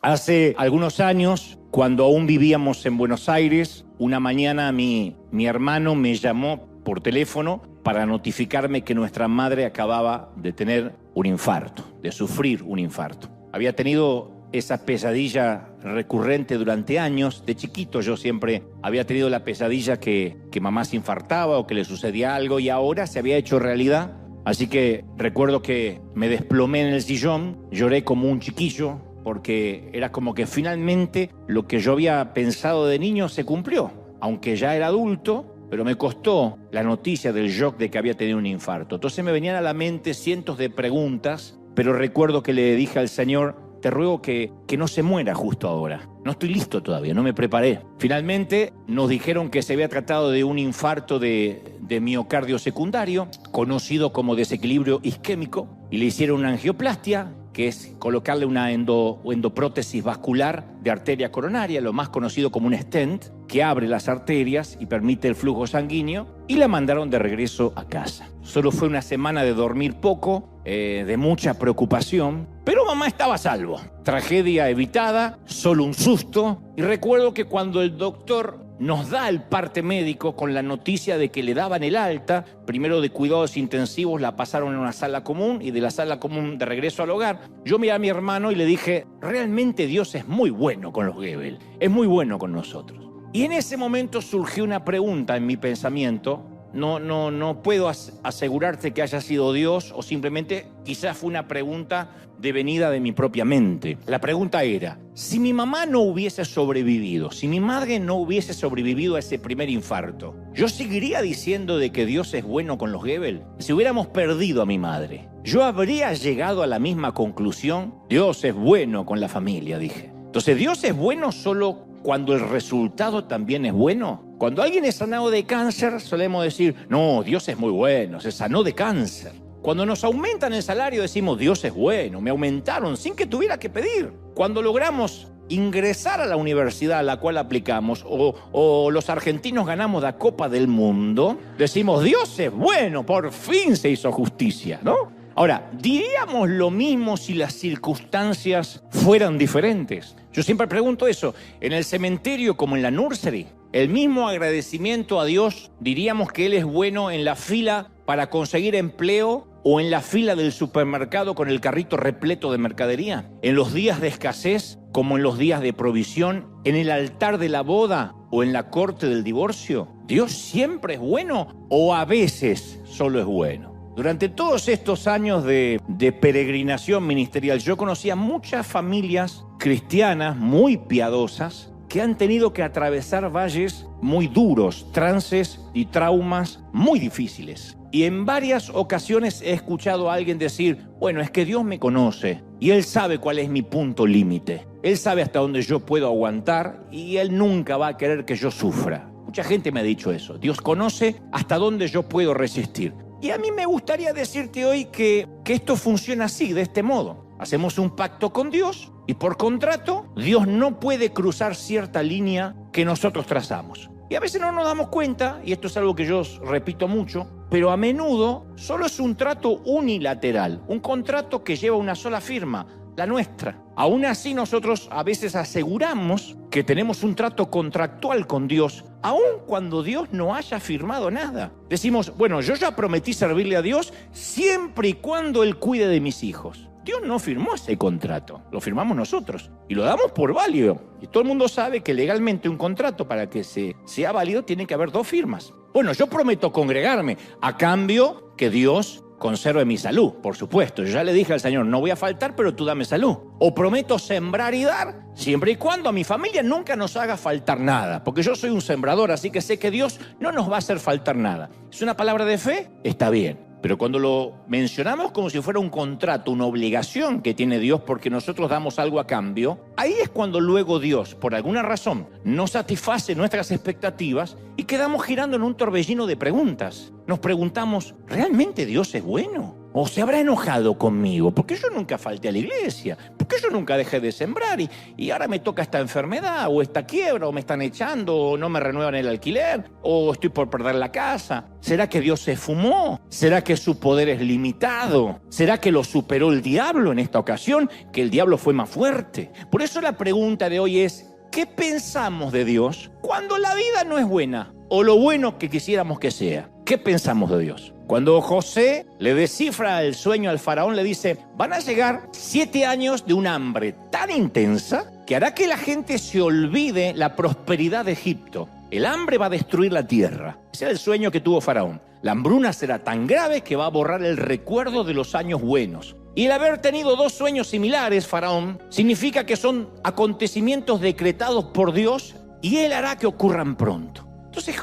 Hace algunos años, cuando aún vivíamos en Buenos Aires, una mañana mi hermano me llamó por teléfono para notificarme que nuestra madre acababa de tener un infarto, de sufrir un infarto. Había tenido esa pesadilla recurrente durante años. De chiquito yo siempre había tenido la pesadilla que mamá se infartaba o que le sucedía algo, y ahora se había hecho realidad. Así que recuerdo que me desplomé en el sillón, lloré como un chiquillo, porque era como que finalmente lo que yo había pensado de niño se cumplió, aunque ya era adulto, pero me costó la noticia del shock de que había tenido un infarto. Entonces me venían a la mente cientos de preguntas, pero recuerdo que le dije al Señor: te ruego que no se muera justo ahora. No estoy listo todavía, no me preparé. Finalmente nos dijeron que se había tratado de un infarto de miocardio secundario, conocido como desequilibrio isquémico, y le hicieron una angioplastia, que es colocarle una endoprótesis vascular de arteria coronaria, lo más conocido como un stent, que abre las arterias y permite el flujo sanguíneo, y la mandaron de regreso a casa. Solo fue una semana de dormir poco, de mucha preocupación, pero mamá estaba a salvo. Tragedia evitada, solo un susto. Y recuerdo que cuando el doctor nos da el parte médico con la noticia de que le daban el alta, primero de cuidados intensivos la pasaron en una sala común, y de la sala común de regreso al hogar, yo miré a mi hermano y le dije: realmente Dios es muy bueno con los Goebel, es muy bueno con nosotros. Y en ese momento surgió una pregunta en mi pensamiento. No puedo asegurarte que haya sido Dios, o simplemente quizás fue una pregunta devenida de mi propia mente. La pregunta era: si mi mamá no hubiese sobrevivido, si mi madre no hubiese sobrevivido a ese primer infarto, ¿yo seguiría diciendo de que Dios es bueno con los Goebel? Si hubiéramos perdido a mi madre, ¿yo habría llegado a la misma conclusión? Dios es bueno con la familia, dije. Entonces, ¿Dios es bueno solo cuando el resultado también es bueno? Cuando alguien es sanado de cáncer, solemos decir: no, Dios es muy bueno, se sanó de cáncer. Cuando nos aumentan el salario, decimos: Dios es bueno, me aumentaron sin que tuviera que pedir. Cuando logramos ingresar a la universidad a la cual aplicamos, o los argentinos ganamos la Copa del Mundo, decimos: Dios es bueno, por fin se hizo justicia, ¿no? Ahora, ¿diríamos lo mismo si las circunstancias fueran diferentes? Yo siempre pregunto eso. En el cementerio como en la nursery, el mismo agradecimiento a Dios, ¿diríamos que Él es bueno en la fila para conseguir empleo o en la fila del supermercado con el carrito repleto de mercadería? ¿En los días de escasez como en los días de provisión? ¿En el altar de la boda o en la corte del divorcio? ¿Dios siempre es bueno o a veces solo es bueno? Durante todos estos años de peregrinación ministerial, yo conocí a muchas familias cristianas muy piadosas que han tenido que atravesar valles muy duros, trances y traumas muy difíciles. Y en varias ocasiones he escuchado a alguien decir: bueno, es que Dios me conoce y Él sabe cuál es mi punto límite. Él sabe hasta dónde yo puedo aguantar y Él nunca va a querer que yo sufra. Mucha gente me ha dicho eso. Dios conoce hasta dónde yo puedo resistir. Y a mí me gustaría decirte hoy que esto funciona así, de este modo. Hacemos un pacto con Dios y por contrato, Dios no puede cruzar cierta línea que nosotros trazamos. Y a veces no nos damos cuenta, y esto es algo que yo repito mucho, pero a menudo solo es un trato unilateral, un contrato que lleva una sola firma, la nuestra. Aún así, nosotros a veces aseguramos que tenemos un trato contractual con Dios, aun cuando Dios no haya firmado nada. Decimos: bueno, yo ya prometí servirle a Dios siempre y cuando Él cuide de mis hijos. Dios no firmó ese contrato, lo firmamos nosotros y lo damos por válido. Y todo el mundo sabe que legalmente un contrato, para que sea válido, tiene que haber 2 firmas. Bueno, yo prometo congregarme a cambio que Dios conserve mi salud, por supuesto. Yo ya le dije al Señor: no voy a faltar, pero tú dame salud. O prometo sembrar y dar, siempre y cuando a mi familia nunca nos haga faltar nada, porque yo soy un sembrador, así que sé que Dios no nos va a hacer faltar nada. ¿Es una palabra de fe? Está bien. Pero cuando lo mencionamos como si fuera un contrato, una obligación que tiene Dios porque nosotros damos algo a cambio, ahí es cuando luego Dios, por alguna razón, no satisface nuestras expectativas y quedamos girando en un torbellino de preguntas. Nos preguntamos: ¿realmente Dios es bueno? ¿O se habrá enojado conmigo? Porque yo nunca falté a la iglesia. Porque yo nunca dejé de sembrar. Y ahora me toca esta enfermedad, o esta quiebra, o me están echando, o no me renuevan el alquiler, o estoy por perder la casa. ¿Será que Dios se fumó? ¿Será que su poder es limitado? ¿Será que lo superó el diablo en esta ocasión? ¿Que el diablo fue más fuerte? Por eso la pregunta de hoy es, ¿qué pensamos de Dios cuando la vida no es buena? O lo bueno que quisiéramos que sea. ¿Qué pensamos de Dios? Cuando José le descifra el sueño al faraón, le dice, van a llegar 7 años de un hambre tan intensa que hará que la gente se olvide la prosperidad de Egipto. El hambre va a destruir la tierra. Ese era el sueño que tuvo faraón. La hambruna será tan grave que va a borrar el recuerdo de los años buenos. Y el haber tenido 2 sueños similares, faraón, significa que son acontecimientos decretados por Dios y él hará que ocurran pronto. Entonces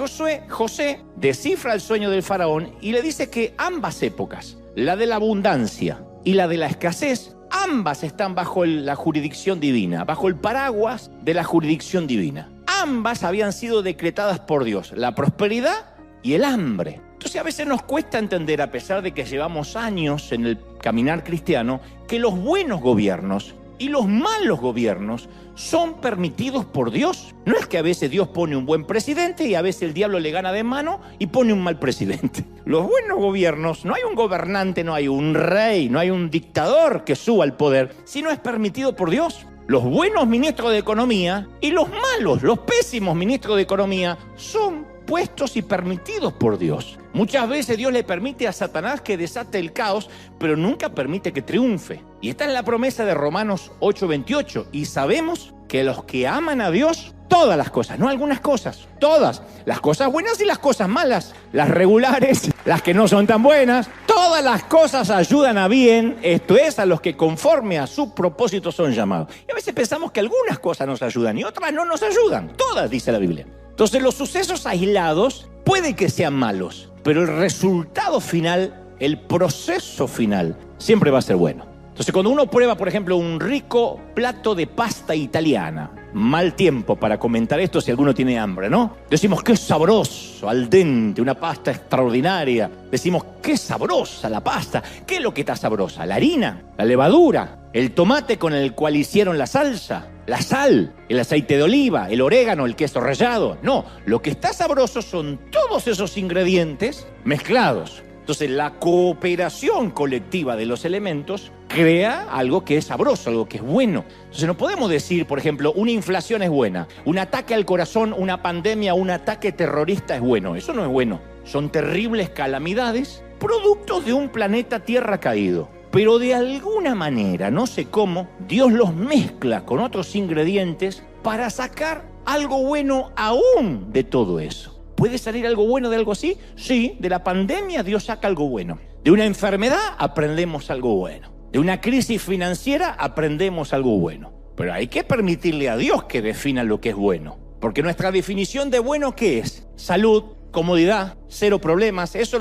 José descifra el sueño del faraón y le dice que ambas épocas, la de la abundancia y la de la escasez, ambas están bajo la jurisdicción divina, bajo el paraguas de la jurisdicción divina. Ambas habían sido decretadas por Dios, la prosperidad y el hambre. Entonces a veces nos cuesta entender, a pesar de que llevamos años en el caminar cristiano, que los buenos gobiernos y los malos gobiernos son permitidos por Dios. No es que a veces Dios pone un buen presidente y a veces el diablo le gana de mano y pone un mal presidente. Los buenos gobiernos, no hay un gobernante, no hay un rey, no hay un dictador que suba al poder, sino es permitido por Dios. Los buenos ministros de Economía y los malos, los pésimos ministros de Economía son puestos y permitidos por Dios. Muchas veces Dios le permite a Satanás que desate el caos, pero nunca permite que triunfe. Y esta es la promesa de Romanos 8:28. Y sabemos que los que aman a Dios, todas las cosas, no algunas cosas, todas, las cosas buenas y las cosas malas, las regulares, las que no son tan buenas, todas las cosas ayudan a bien, esto es, a los que conforme a su propósito son llamados. Y a veces pensamos que algunas cosas nos ayudan y otras no nos ayudan, todas, dice la Biblia. Entonces los sucesos aislados puede que sean malos, pero el resultado final, el proceso final, siempre va a ser bueno. Entonces cuando uno prueba, por ejemplo, un rico plato de pasta italiana, mal tiempo para comentar esto si alguno tiene hambre, ¿no? Decimos, qué sabroso, al dente, una pasta extraordinaria. Decimos, qué sabrosa la pasta. ¿Qué es lo que está sabrosa? La harina, la levadura, el tomate con el cual hicieron la salsa, la sal, el aceite de oliva, el orégano, el queso rallado. No, lo que está sabroso son todos esos ingredientes mezclados. Entonces la cooperación colectiva de los elementos crea algo que es sabroso, algo que es bueno. Entonces no podemos decir, por ejemplo, una inflación es buena, un ataque al corazón, una pandemia, un ataque terrorista es bueno. Eso no es bueno. Son terribles calamidades, productos de un planeta Tierra caído. Pero de alguna manera, no sé cómo, Dios los mezcla con otros ingredientes para sacar algo bueno aún de todo eso. ¿Puede salir algo bueno de algo así? Sí, de la pandemia Dios saca algo bueno. De una enfermedad aprendemos algo bueno. De una crisis financiera aprendemos algo bueno. Pero hay que permitirle a Dios que defina lo que es bueno. Porque nuestra definición de bueno, ¿qué es? Salud, comodidad, 0 problemas. Eso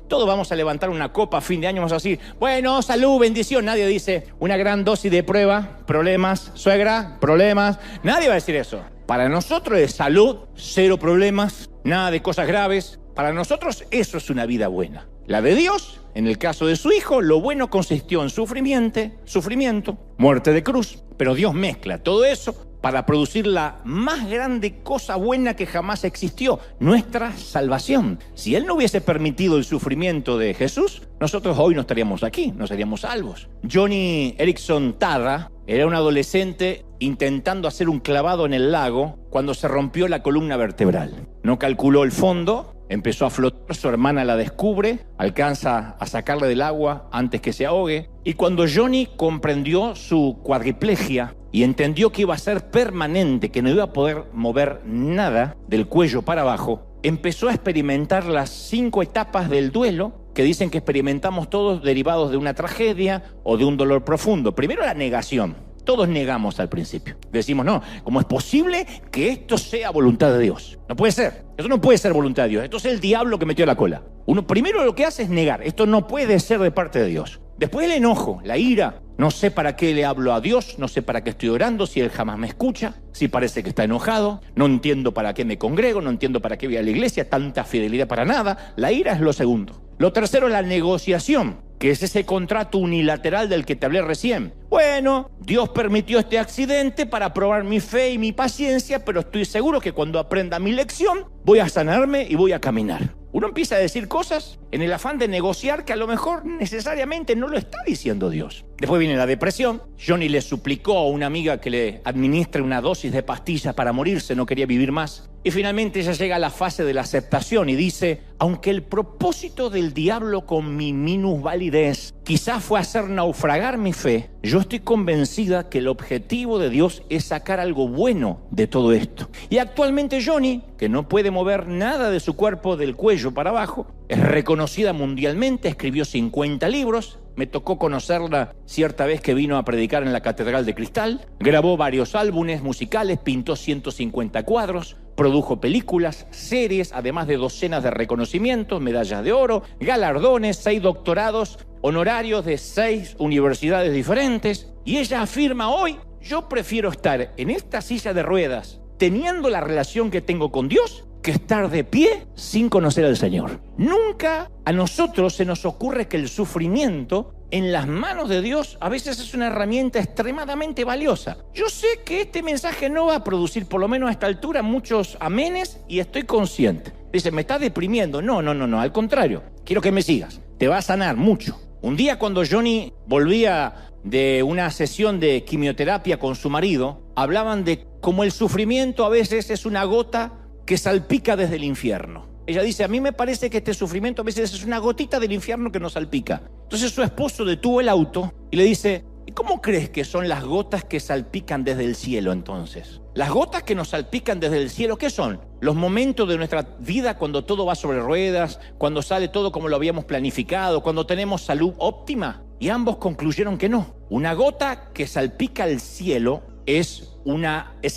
todos vamos a levantar una copa a fin de año, vamos a decir, bueno, salud, bendición. Nadie dice una gran dosis de prueba, problemas, suegra, problemas. Nadie va a decir eso. Para nosotros es salud, 0 problemas, nada de cosas graves. Para nosotros eso es una vida buena. La de Dios, en el caso de su Hijo, lo bueno consistió en sufrimiento, muerte de cruz. Pero Dios mezcla todo eso para producir la más grande cosa buena que jamás existió, nuestra salvación. Si Él no hubiese permitido el sufrimiento de Jesús, nosotros hoy no estaríamos aquí, no seríamos salvos. Joni Eareckson Tada era un adolescente intentando hacer un clavado en el lago cuando se rompió la columna vertebral. No calculó el fondo, empezó a flotar, su hermana la descubre, alcanza a sacarle del agua antes que se ahogue. Y cuando Joni comprendió su cuadriplegia y entendió que iba a ser permanente, que no iba a poder mover nada del cuello para abajo, empezó a experimentar las 5 etapas del duelo que dicen que experimentamos todos derivados de una tragedia o de un dolor profundo. Primero la negación. Todos negamos al principio. Decimos, no, ¿cómo es posible que esto sea voluntad de Dios? No puede ser. Esto no puede ser voluntad de Dios. Esto es el diablo que metió la cola. Uno primero lo que hace es negar. Esto no puede ser de parte de Dios. Después el enojo, la ira. No sé para qué le hablo a Dios, no sé para qué estoy orando, si Él jamás me escucha, si parece que está enojado, no entiendo para qué me congrego, no entiendo para qué voy a la iglesia, tanta fidelidad para nada. La ira es lo segundo. Lo tercero es la negociación. que es ese contrato unilateral del que te hablé recién. Bueno, Dios permitió este accidente para probar mi fe y mi paciencia, pero estoy seguro que cuando aprenda mi lección, voy a sanarme y voy a caminar. Uno empieza a decir cosas en el afán de negociar que a lo mejor necesariamente no lo está diciendo Dios. Después viene la depresión. Johnny le suplicó a una amiga que le administre una dosis de pastillas para morirse, no quería vivir más. Y finalmente ella llega a la fase de la aceptación y dice: aunque el propósito del diablo con mi minusvalidez quizás fue hacer naufragar mi fe, yo estoy convencida que el objetivo de Dios es sacar algo bueno de todo esto. Y actualmente Johnny, que no puede mover nada de su cuerpo del cuello para abajo, es reconocida mundialmente, escribió 50 libros, me tocó conocerla cierta vez que vino a predicar en la Catedral de Cristal, grabó varios álbumes musicales, pintó 150 cuadros, produjo películas, series, además de docenas de reconocimientos, medallas de oro, galardones, 6 doctorados honorarios de 6 universidades diferentes. Y ella afirma hoy: yo prefiero estar en esta silla de ruedas teniendo la relación que tengo con Dios que estar de pie sin conocer al Señor. Nunca a nosotros se nos ocurre que el sufrimiento en las manos de Dios a veces es una herramienta extremadamente valiosa. Yo sé que este mensaje no va a producir, por lo menos a esta altura, muchos amenes, y estoy consciente. Dice: me está deprimiendo. No, al contrario, quiero que me sigas. Te va a sanar mucho. Un día, cuando Johnny volvía de una sesión de quimioterapia con su marido, hablaban de cómo el sufrimiento a veces es una gota que salpica desde el infierno. Ella dice: a mí me parece que este sufrimiento a veces es una gotita del infierno que nos salpica. Entonces su esposo detuvo el auto y le dice: ¿y cómo crees que son las gotas que salpican desde el cielo entonces? Las gotas que nos salpican desde el cielo, ¿qué son? Los momentos de nuestra vida cuando todo va sobre ruedas, cuando sale todo como lo habíamos planificado, cuando tenemos salud óptima. Y ambos concluyeron que no. Una gota que salpica el cielo es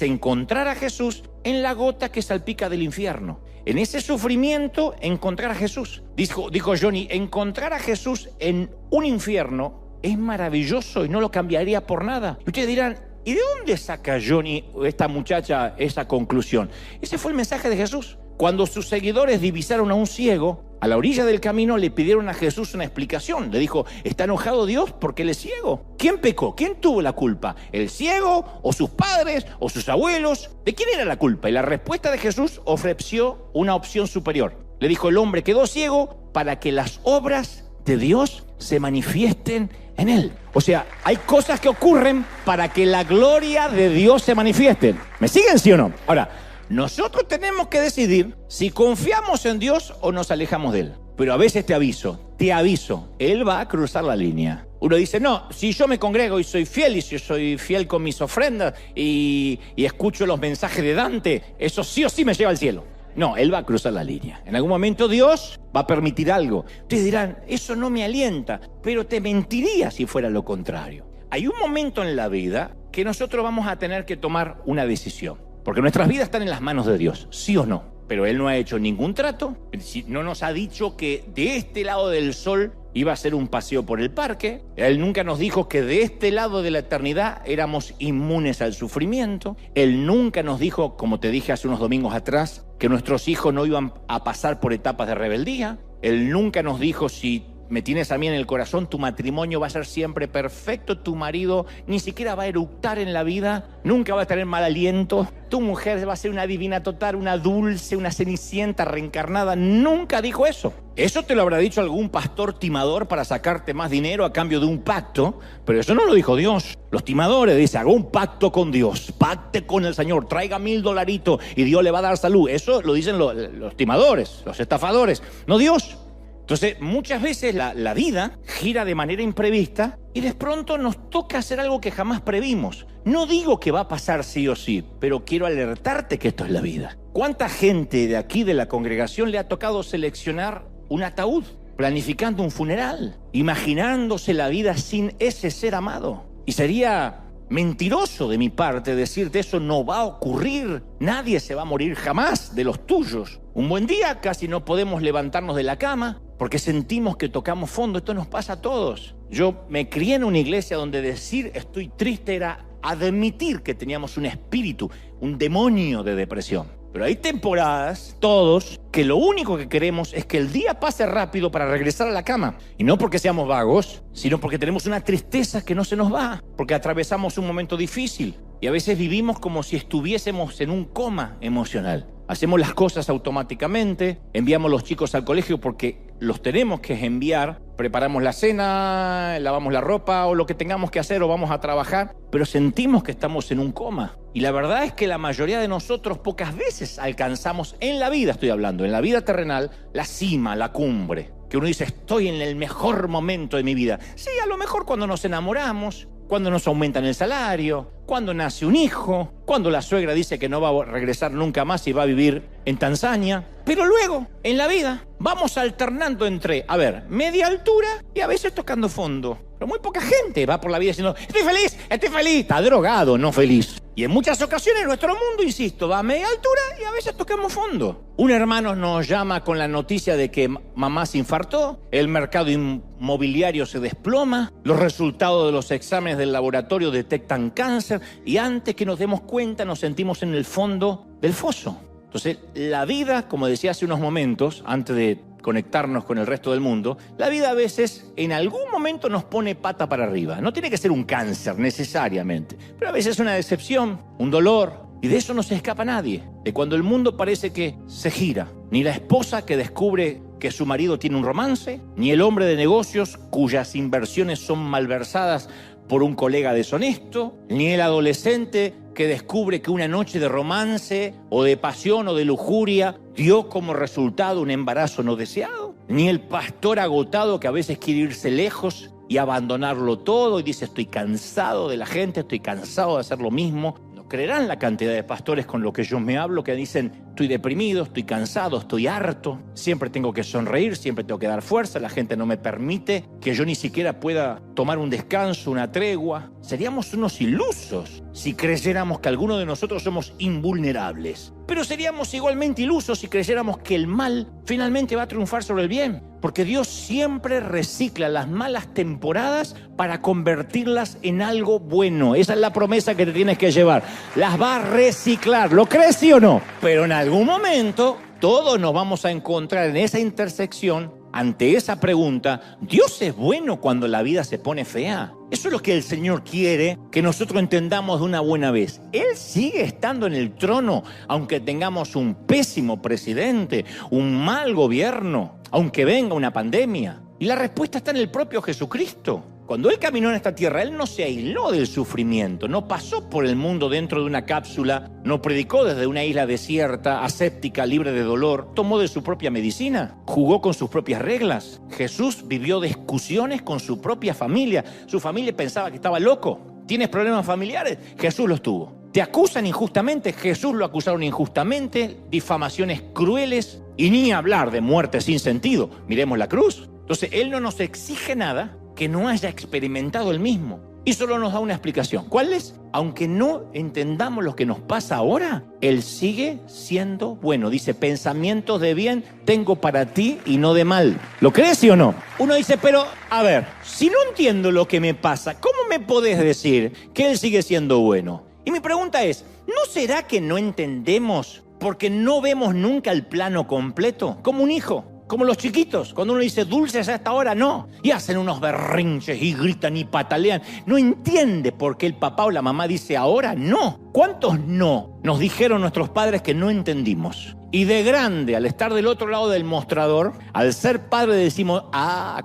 encontrar a Jesús en la gota que salpica del infierno. En ese sufrimiento, encontrar a Jesús. Dijo Johnny: encontrar a Jesús en un infierno es maravilloso y no lo cambiaría por nada. Y ustedes dirán: ¿y de dónde saca Johnny, esta muchacha, esa conclusión? Ese fue el mensaje de Jesús. Cuando sus seguidores divisaron a un ciego, a la orilla del camino le pidieron a Jesús una explicación. Le dijo: ¿está enojado Dios porque él es ciego? ¿Quién pecó? ¿Quién tuvo la culpa? ¿El ciego o sus padres o sus abuelos? ¿De quién era la culpa? Y la respuesta de Jesús ofreció una opción superior. Le dijo: el hombre quedó ciego para que las obras de Dios se manifiesten en él. O sea, hay cosas que ocurren para que la gloria de Dios se manifieste. ¿Me siguen, sí o no? Ahora, nosotros tenemos que decidir si confiamos en Dios o nos alejamos de Él. Pero a veces te aviso, Él va a cruzar la línea. Uno dice: no, si yo me congrego y soy fiel, y si yo soy fiel con mis ofrendas y escucho los mensajes de Dante, eso sí o sí me lleva al cielo. No, Él va a cruzar la línea. En algún momento Dios va a permitir algo. Ustedes dirán: eso no me alienta, pero te mentiría si fuera lo contrario. Hay un momento en la vida que nosotros vamos a tener que tomar una decisión. Porque nuestras vidas están en las manos de Dios, ¿sí o no? Pero Él no ha hecho ningún trato, no nos ha dicho que de este lado del sol iba a ser un paseo por el parque. Él nunca nos dijo que de este lado de la eternidad éramos inmunes al sufrimiento. Él nunca nos dijo, como te dije hace unos domingos atrás, que nuestros hijos no iban a pasar por etapas de rebeldía. Él nunca nos dijo: si me tienes a mí en el corazón, tu matrimonio va a ser siempre perfecto, tu marido ni siquiera va a eructar en la vida, nunca va a tener mal aliento, tu mujer va a ser una divina total, una dulce, una cenicienta reencarnada. Nunca dijo eso. Eso te lo habrá dicho algún pastor timador para sacarte más dinero a cambio de un pacto, pero eso no lo dijo Dios. Los timadores dicen: haga un pacto con Dios, pacte con el Señor, traiga $1000 y Dios le va a dar salud. Eso lo dicen los timadores, los estafadores, no Dios. Entonces, muchas veces la vida gira de manera imprevista y de pronto nos toca hacer algo que jamás previmos. No digo que va a pasar sí o sí, pero quiero alertarte que esto es la vida. ¿Cuánta gente de aquí de la congregación le ha tocado seleccionar un ataúd, planificando un funeral, imaginándose la vida sin ese ser amado? Y sería mentiroso de mi parte decirte: eso no va a ocurrir, nadie se va a morir jamás de los tuyos. Un buen día casi no podemos levantarnos de la cama porque sentimos que tocamos fondo. Esto nos pasa a todos. Yo me crié en una iglesia donde decir estoy triste era admitir que teníamos un espíritu, un demonio de depresión. Pero hay temporadas, todos, que lo único que queremos es que el día pase rápido para regresar a la cama. Y no porque seamos vagos, sino porque tenemos una tristeza que no se nos va, porque atravesamos un momento difícil. Y a veces vivimos como si estuviésemos en un coma emocional. Hacemos las cosas automáticamente, enviamos a los chicos al colegio porque los tenemos que enviar, preparamos la cena, lavamos la ropa o lo que tengamos que hacer o vamos a trabajar, pero sentimos que estamos en un coma. Y la verdad es que la mayoría de nosotros pocas veces alcanzamos en la vida, estoy hablando, en la vida terrenal, la cima, la cumbre. Que uno dice, estoy en el mejor momento de mi vida. Sí, a lo mejor cuando nos enamoramos, cuando nos aumentan el salario, cuando nace un hijo, cuando la suegra dice que no va a regresar nunca más y va a vivir en Tanzania. Pero luego, en la vida, vamos alternando entre, media altura y a veces tocando fondo. Pero muy poca gente va por la vida diciendo, estoy feliz, está drogado, no feliz. Y en muchas ocasiones nuestro mundo, insisto, va a media altura y a veces tocamos fondo. Un hermano nos llama con la noticia de que mamá se infartó, el mercado inmobiliario se desploma, los resultados de los exámenes del laboratorio detectan cáncer y antes que nos demos cuenta nos sentimos en el fondo del foso. Entonces, la vida, como decía hace unos momentos, antes de conectarnos con el resto del mundo, la vida a veces, en algún momento nos pone pata para arriba. No tiene que ser un cáncer necesariamente, pero a veces una decepción, un dolor, y de eso no se escapa nadie. De cuando el mundo parece que se gira. Ni la esposa que descubre que su marido tiene un romance, ni el hombre de negocios cuyas inversiones son malversadas por un colega deshonesto, ni el adolescente que descubre que una noche de romance o de pasión o de lujuria dio como resultado un embarazo no deseado, ni el pastor agotado que a veces quiere irse lejos y abandonarlo todo y dice estoy cansado de la gente, estoy cansado de hacer lo mismo. No creerán la cantidad de pastores con los que yo me hablo que dicen estoy deprimido, estoy cansado, estoy harto, siempre tengo que sonreír, siempre tengo que dar fuerza, la gente no me permite que yo ni siquiera pueda tomar un descanso, una tregua. Seríamos unos ilusos si creyéramos que alguno de nosotros somos invulnerables. Pero seríamos igualmente ilusos si creyéramos que el mal finalmente va a triunfar sobre el bien. Porque Dios siempre recicla las malas temporadas para convertirlas en algo bueno. Esa es la promesa que te tienes que llevar. Las va a reciclar. ¿Lo crees, sí o no? Pero en algún momento todos nos vamos a encontrar en esa intersección ante esa pregunta. ¿Dios es bueno cuando la vida se pone fea? Eso es lo que el Señor quiere que nosotros entendamos de una buena vez. Él sigue estando en el trono, aunque tengamos un pésimo presidente, un mal gobierno, aunque venga una pandemia. Y la respuesta está en el propio Jesucristo. Cuando Él caminó en esta tierra, Él no se aisló del sufrimiento, no pasó por el mundo dentro de una cápsula, no predicó desde una isla desierta, aséptica, libre de dolor, tomó de su propia medicina, jugó con sus propias reglas. Jesús vivió discusiones con su propia familia. Su familia pensaba que estaba loco. ¿Tienes problemas familiares? Jesús los tuvo. ¿Te acusan injustamente? Jesús lo acusaron injustamente, difamaciones crueles y ni hablar de muerte sin sentido. Miremos la cruz. Entonces, Él no nos exige nada que no haya experimentado Él mismo. Y solo nos da una explicación. ¿Cuál es? Aunque no entendamos lo que nos pasa ahora, Él sigue siendo bueno. Dice, pensamientos de bien tengo para ti y no de mal. ¿Lo crees, sí o no? Uno dice, pero, a ver, si no entiendo lo que me pasa, ¿cómo me podés decir que Él sigue siendo bueno? Y mi pregunta es, ¿no será que no entendemos porque no vemos nunca el plano completo? Como un hijo. Como los chiquitos, cuando uno dice dulces a esta hora, no. Y hacen unos berrinches y gritan y patalean. No entiende por qué el papá o la mamá dice ahora no. ¿Cuántos no nos dijeron nuestros padres que no entendimos? Y de grande, al estar del otro lado del mostrador, al ser padre decimos,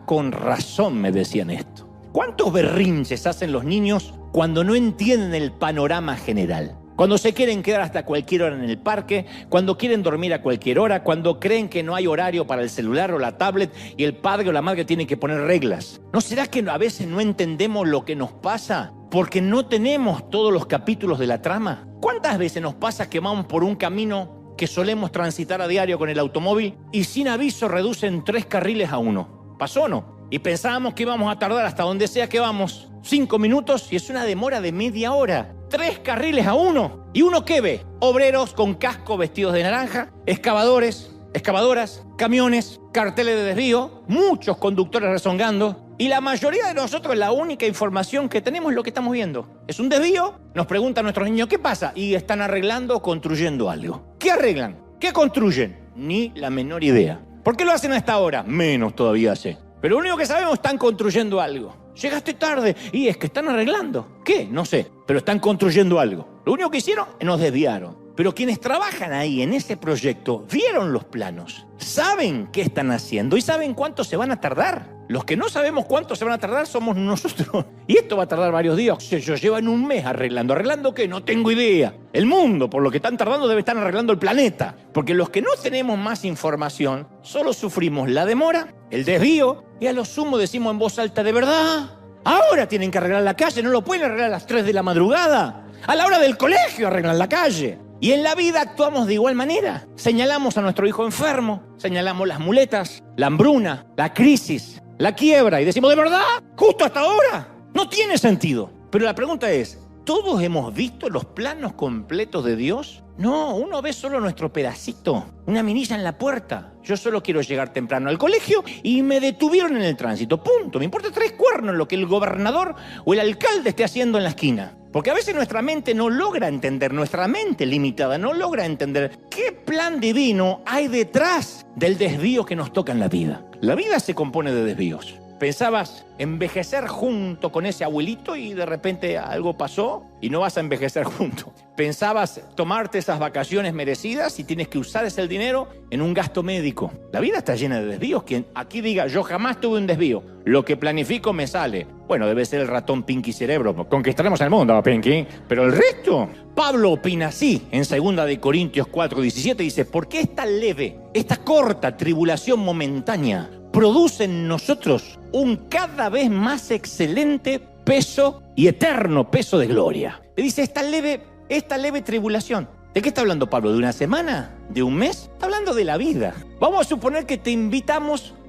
con razón me decían esto. ¿Cuántos berrinches hacen los niños cuando no entienden el panorama general? Cuando se quieren quedar hasta cualquier hora en el parque, cuando quieren dormir a cualquier hora, cuando creen que no hay horario para el celular o la tablet y el padre o la madre tienen que poner reglas. ¿No será que a veces no entendemos lo que nos pasa porque no tenemos todos los capítulos de la trama? ¿Cuántas veces nos pasa que vamos por un camino que solemos transitar a diario con el automóvil y sin aviso reducen 3 carriles a 1? ¿Pasó o no? Y pensábamos que íbamos a tardar hasta donde sea que vamos 5 minutos y es una demora de media hora. 3 carriles a 1. ¿Y uno qué ve? Obreros con casco vestidos de naranja, excavadores, excavadoras, camiones, carteles de desvío, muchos conductores rezongando. Y la mayoría de nosotros la única información que tenemos es lo que estamos viendo. Es un desvío. Nos preguntan nuestros niños, ¿qué pasa? Y están arreglando o construyendo algo. ¿Qué arreglan? ¿Qué construyen? Ni la menor idea. ¿Por qué lo hacen a esta hora? Menos todavía sé. Pero lo único que sabemos, están construyendo algo. Llegaste tarde. Y es que están arreglando. ¿Qué? No sé. Pero están construyendo algo. Lo único que hicieron, nos desviaron. Pero quienes trabajan ahí en ese proyecto vieron los planos, saben qué están haciendo y saben cuánto se van a tardar. Los que no sabemos cuánto se van a tardar somos nosotros. Y esto va a tardar varios días. Ellos llevan un mes arreglando. ¿Arreglando qué? No tengo idea. El mundo, por lo que están tardando, debe estar arreglando el planeta. Porque los que no tenemos más información, solo sufrimos la demora, el desvío, y a lo sumo decimos en voz alta, ¿de verdad? Ahora tienen que arreglar la calle, no lo pueden arreglar a las 3 de la madrugada. A la hora del colegio arreglan la calle. Y en la vida actuamos de igual manera. Señalamos a nuestro hijo enfermo, señalamos las muletas, la hambruna, la crisis, la quiebra y decimos, ¿de verdad? ¿Justo hasta ahora? No tiene sentido. Pero la pregunta es, ¿todos hemos visto los planos completos de Dios? No, uno ve solo nuestro pedacito, una minilla en la puerta. Yo solo quiero llegar temprano al colegio y me detuvieron en el tránsito, punto. Me importa 3 cuernos lo que el gobernador o el alcalde esté haciendo en la esquina. Porque a veces nuestra mente no logra entender, nuestra mente limitada no logra entender qué plan divino hay detrás del desvío que nos toca en la vida. La vida se compone de desvíos. Pensabas envejecer junto con ese abuelito y de repente algo pasó y no vas a envejecer junto. Pensabas tomarte esas vacaciones merecidas y tienes que usar ese dinero en un gasto médico. La vida está llena de desvíos. Quien aquí diga, yo jamás tuve un desvío, lo que planifico me sale. Bueno, debe ser el ratón Pinky Cerebro. Conquistaremos el mundo, Pinky. Pero el resto, Pablo opina así. En 2 de Corintios 4:17 dice, ¿por qué esta leve, esta corta tribulación momentánea produce en nosotros un cada vez más excelente peso y eterno peso de gloria? Le dice, esta leve tribulación. ¿De qué está hablando Pablo? ¿De una semana? ¿De un mes? Está hablando de la vida. Vamos a suponer que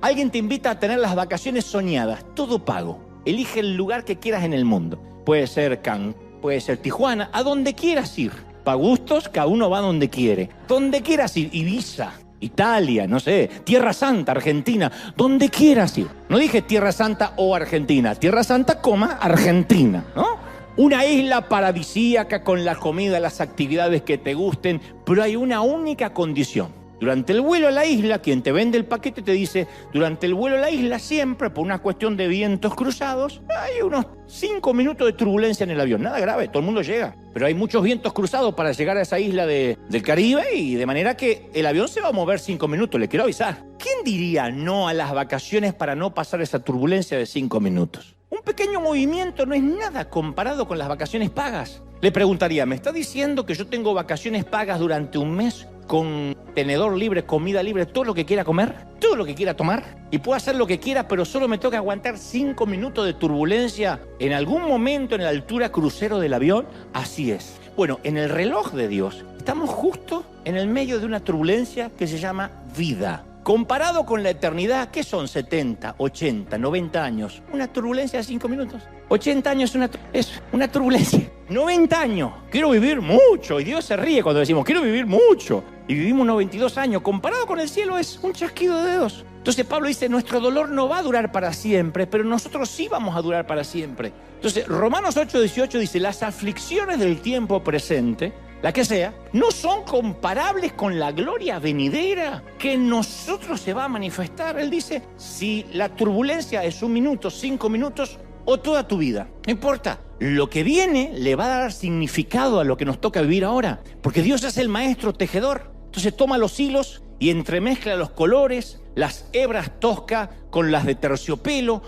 alguien te invita a tener las vacaciones soñadas, todo pago. Elige el lugar que quieras en el mundo. Puede ser Cancún, puede ser Tijuana, a donde quieras ir. Para gustos, cada uno va donde quiere. Donde quieras ir, Ibiza, Italia, no sé, Tierra Santa, Argentina, donde quieras ir. No dije Tierra Santa o Argentina, Tierra Santa, Argentina, ¿no? Una isla paradisíaca con la comida, las actividades que te gusten, pero hay una única condición. Durante el vuelo a la isla, quien te vende el paquete te dice, durante el vuelo a la isla siempre, por una cuestión de vientos cruzados, hay unos 5 minutos de turbulencia en el avión. Nada grave, todo el mundo llega. Pero hay muchos vientos cruzados para llegar a esa isla del Caribe y de manera que el avión se va a mover 5 minutos, le quiero avisar. ¿Quién diría no a las vacaciones para no pasar esa turbulencia de 5 minutos? Un pequeño movimiento no es nada comparado con las vacaciones pagas. Le preguntaría, ¿me está diciendo que yo tengo vacaciones pagas durante un mes con tenedor libre, comida libre, todo lo que quiera comer, todo lo que quiera tomar? Y puedo hacer lo que quiera, pero solo me toca aguantar 5 minutos de turbulencia en algún momento en la altura crucero del avión. Así es. Bueno, en el reloj de Dios estamos justo en el medio de una turbulencia que se llama vida. Comparado con la eternidad, ¿qué son 70, 80, 90 años? Una turbulencia de 5 minutos. 80 años es una turbulencia. 90 años. Quiero vivir mucho. Y Dios se ríe cuando decimos, quiero vivir mucho. Y vivimos 92 años. Comparado con el cielo es un chasquido de dedos. Entonces Pablo dice, nuestro dolor no va a durar para siempre, pero nosotros sí vamos a durar para siempre. Entonces Romanos 8:18 dice, las aflicciones del tiempo presente, la que sea, no son comparables con la gloria venidera que en nosotros se va a manifestar. Él dice, si la turbulencia es 1 minuto, 5 minutos o toda tu vida, no importa. Lo que viene le va a dar significado a lo que nos toca vivir ahora, porque Dios es el maestro tejedor. Entonces toma los hilos y entremezcla los colores, las hebras tosca con las de terciopelo,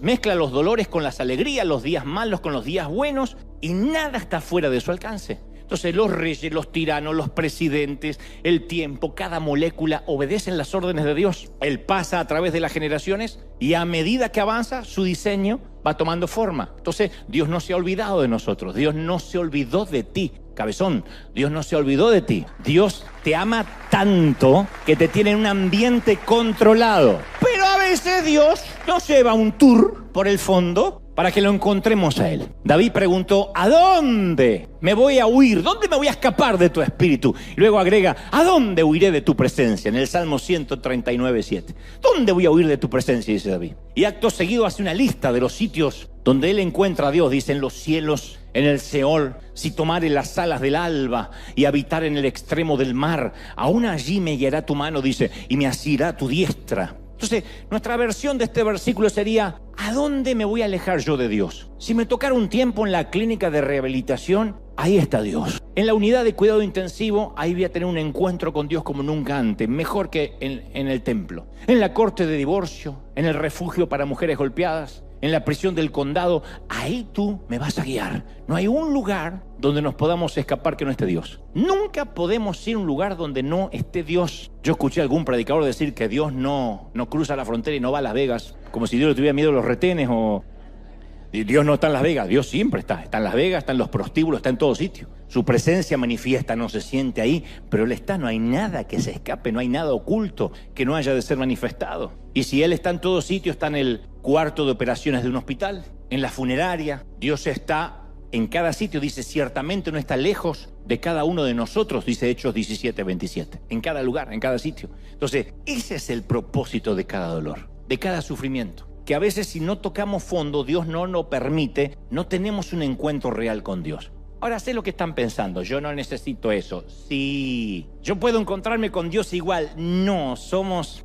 mezcla los dolores con las alegrías, los días malos con los días buenos, y nada está fuera de su alcance. Entonces los reyes, los tiranos, los presidentes, el tiempo, cada molécula obedecen las órdenes de Dios. Él pasa a través de las generaciones y a medida que avanza su diseño va tomando forma. Entonces Dios no se ha olvidado de nosotros, Dios no se olvidó de ti. Cabezón, Dios no se olvidó de ti. Dios te ama tanto que te tiene en un ambiente controlado. Pero a veces Dios nos lleva un tour por el fondo para que lo encontremos a Él. David preguntó, ¿a dónde me voy a huir? ¿Dónde me voy a escapar de tu espíritu? Y luego agrega, ¿a dónde huiré de tu presencia? En el Salmo 139:7. ¿Dónde voy a huir de tu presencia? Dice David. Y acto seguido hace una lista de los sitios donde él encuentra a Dios. Dice, en los cielos, en el Seol, si tomare las alas del alba y habitar en el extremo del mar, aún allí me guiará tu mano, dice, y me asirá tu diestra. Entonces, nuestra versión de este versículo sería, ¿a dónde me voy a alejar yo de Dios? Si me tocara un tiempo en la clínica de rehabilitación, ahí está Dios. En la unidad de cuidado intensivo, ahí voy a tener un encuentro con Dios como nunca antes, mejor que en el templo. En la corte de divorcio, en el refugio para mujeres golpeadas, en la prisión del condado, ahí tú me vas a guiar. No hay un lugar donde nos podamos escapar que no esté Dios. Nunca podemos ir a un lugar donde no esté Dios. Yo escuché a algún predicador decir que Dios no cruza la frontera y no va a Las Vegas, como si Dios le tuviera miedo a los retenes o... Dios no está en Las Vegas, Dios siempre está. Está en Las Vegas, está en los prostíbulos, está en todo sitio. Su presencia manifiesta, no se siente ahí, pero Él está, no hay nada que se escape, no hay nada oculto que no haya de ser manifestado. Y si Él está en todo sitio, está en el cuarto de operaciones de un hospital, en la funeraria, Dios está en cada sitio, dice, ciertamente no está lejos de cada uno de nosotros, dice Hechos 17:27, en cada lugar, en cada sitio. Entonces, ese es el propósito de cada dolor, de cada sufrimiento. Que a veces si no tocamos fondo, Dios no lo permite, no tenemos un encuentro real con Dios. Ahora sé lo que están pensando, yo no necesito eso. Sí, yo puedo encontrarme con Dios igual. No, somos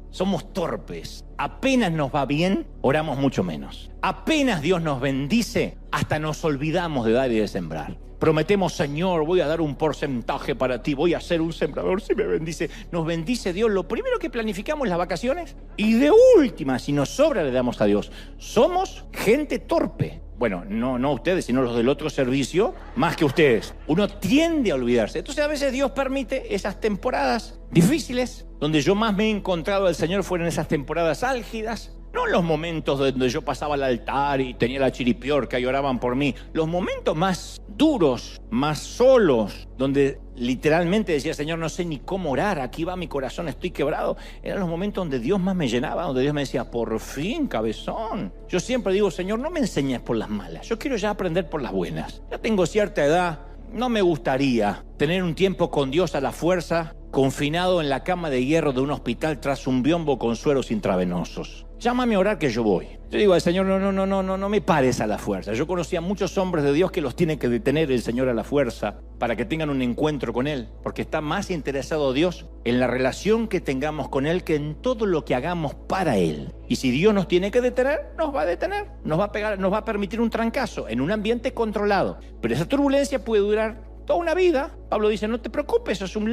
torpes. Apenas nos va bien, oramos mucho menos. Apenas Dios nos bendice, hasta nos olvidamos de dar y de sembrar. Prometemos, Señor, voy a dar un porcentaje para ti, voy a ser un sembrador si me bendice. Nos bendice Dios, lo primero que planificamos es las vacaciones y de última, si nos sobra, le damos a Dios. Somos gente torpe. Bueno, no ustedes, sino los del otro servicio, más que ustedes. Uno tiende a olvidarse. Entonces a veces Dios permite esas temporadas difíciles, donde yo más me he encontrado al Señor fueron esas temporadas álgidas. No los momentos donde yo pasaba al altar y tenía la chiripiorca y oraban por mí. Los momentos más duros, más solos, donde literalmente decía, Señor, no sé ni cómo orar, aquí va mi corazón, estoy quebrado. Eran los momentos donde Dios más me llenaba, donde Dios me decía, por fin, cabezón. Yo siempre digo, Señor, no me enseñes por las malas, yo quiero ya aprender por las buenas. Ya tengo cierta edad, no me gustaría tener un tiempo con Dios a la fuerza, confinado en la cama de hierro de un hospital tras un biombo con sueros intravenosos. Llámame a orar que yo voy. Yo digo al Señor, no me pares a la fuerza. Yo conocía a muchos hombres de Dios que los tiene que detener el Señor a la fuerza para que tengan un encuentro con Él, porque está más interesado Dios en la relación que tengamos con Él que en todo lo que hagamos para Él. Y si Dios nos tiene que detener, nos va a detener, nos va a pegar, nos va a permitir un trancazo en un ambiente controlado. Pero esa turbulencia puede durar toda una vida. Pablo dice, no te preocupes, es una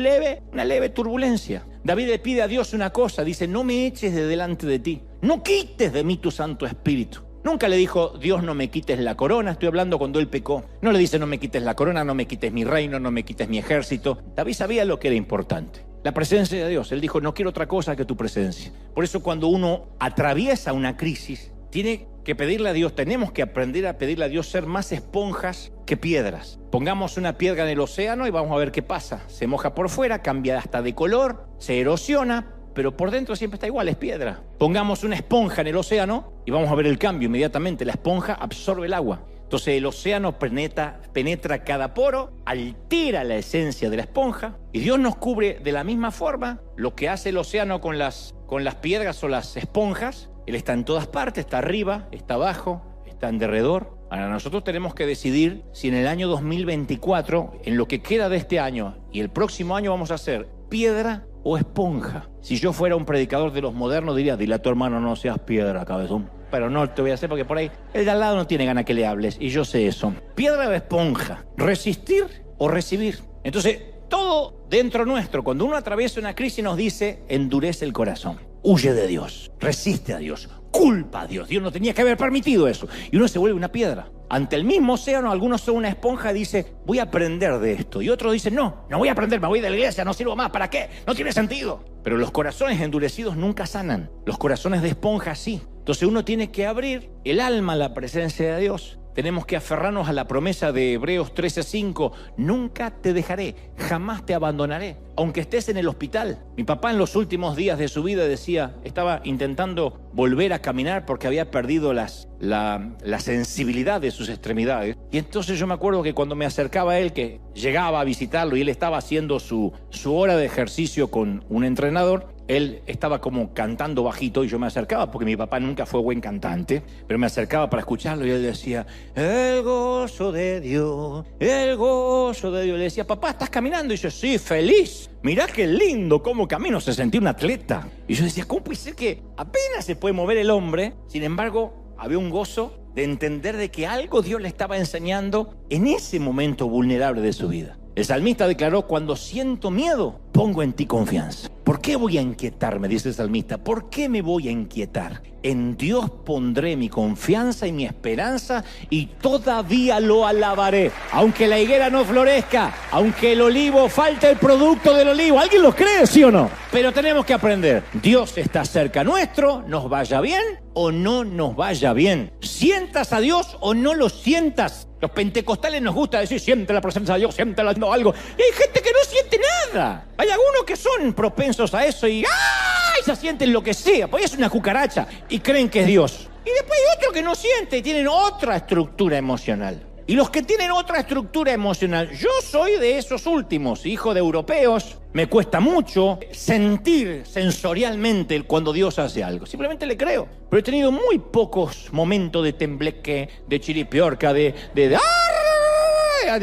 leve turbulencia. David le pide a Dios una cosa, dice, no me eches de delante de ti, no quites de mí tu Santo Espíritu. Nunca le dijo, Dios, no me quites la corona, estoy hablando cuando él pecó. No le dice, no me quites la corona, no me quites mi reino, no me quites mi ejército. David sabía lo que era importante, la presencia de Dios. Él dijo, no quiero otra cosa que tu presencia. Por eso cuando uno atraviesa una crisis, tiene que pedirle a Dios, tenemos que aprender a pedirle a Dios ser más esponjas que piedras. Pongamos una piedra en el océano y vamos a ver qué pasa. Se moja por fuera, cambia hasta de color, se erosiona, pero por dentro siempre está igual, es piedra. Pongamos una esponja en el océano y vamos a ver el cambio inmediatamente. La esponja absorbe el agua. Entonces el océano penetra cada poro, altera la esencia de la esponja y Dios nos cubre de la misma forma. Lo que hace el océano con las piedras o las esponjas, Él está en todas partes, está arriba, está abajo, está en derredor. Ahora nosotros tenemos que decidir si en el año 2024, en lo que queda de este año y el próximo año vamos a hacer piedra o esponja. Si yo fuera un predicador de los modernos diría, dile a tu hermano no seas piedra, cabezón. Pero no te voy a hacer porque por ahí el de al lado no tiene ganas que le hables y yo sé eso. Piedra o esponja, resistir o recibir. Entonces todo dentro nuestro, cuando uno atraviesa una crisis nos dice, endurece el corazón. Huye de Dios, resiste a Dios, culpa a Dios. Dios no tenía que haber permitido eso. Y uno se vuelve una piedra. Ante el mismo océano, algunos son una esponja y dice, voy a aprender de esto. Y otros dicen, no voy a aprender, me voy de la iglesia, no sirvo más. ¿Para qué? No tiene sentido. Pero los corazones endurecidos nunca sanan. Los corazones de esponja sí. Entonces uno tiene que abrir el alma a la presencia de Dios tenemos que aferrarnos a la promesa de Hebreos 13:5. Nunca te dejaré, jamás te abandonaré, aunque estés en el hospital. Mi papá en los últimos días de su vida decía, estaba intentando volver a caminar porque había perdido la sensibilidad de sus extremidades. Y entonces yo me acuerdo que cuando me acercaba a él, que llegaba a visitarlo y él estaba haciendo su hora de ejercicio con un entrenador, él estaba como cantando bajito y yo me acercaba porque mi papá nunca fue buen cantante, pero me acercaba para escucharlo y él decía, el gozo de Dios, el gozo de Dios. Le decía, papá, ¿estás caminando? Y yo, sí, feliz. Mirá qué lindo cómo camino, se sentía un atleta. Y yo decía, ¿cómo puede ser que apenas se puede mover el hombre? Sin embargo, había un gozo de entender de que algo Dios le estaba enseñando en ese momento vulnerable de su vida. El salmista declaró, cuando siento miedo, pongo en ti confianza. ¿Por qué voy a inquietarme?, dice el salmista. ¿Por qué me voy a inquietar? En Dios pondré mi confianza y mi esperanza y todavía lo alabaré. Aunque la higuera no florezca, aunque el olivo falte el producto del olivo. ¿Alguien lo cree, sí o no? Pero tenemos que aprender. Dios está cerca nuestro, nos vaya bien o no nos vaya bien. ¿Sientas a Dios o no lo sientas? Los pentecostales nos gusta decir, siente la presencia de Dios, siente algo. Y hay gente que no siente nada. Hay algunos que son propensos a eso y ¡ay!, se sienten lo que sea, porque es una cucaracha y creen que es Dios. Y después hay otros que no sienten y tienen otra estructura emocional. Y los que tienen otra estructura emocional, yo soy de esos últimos, hijo de europeos, me cuesta mucho sentir sensorialmente cuando Dios hace algo. Simplemente le creo. Pero he tenido muy pocos momentos de tembleque, de chiripiorca, de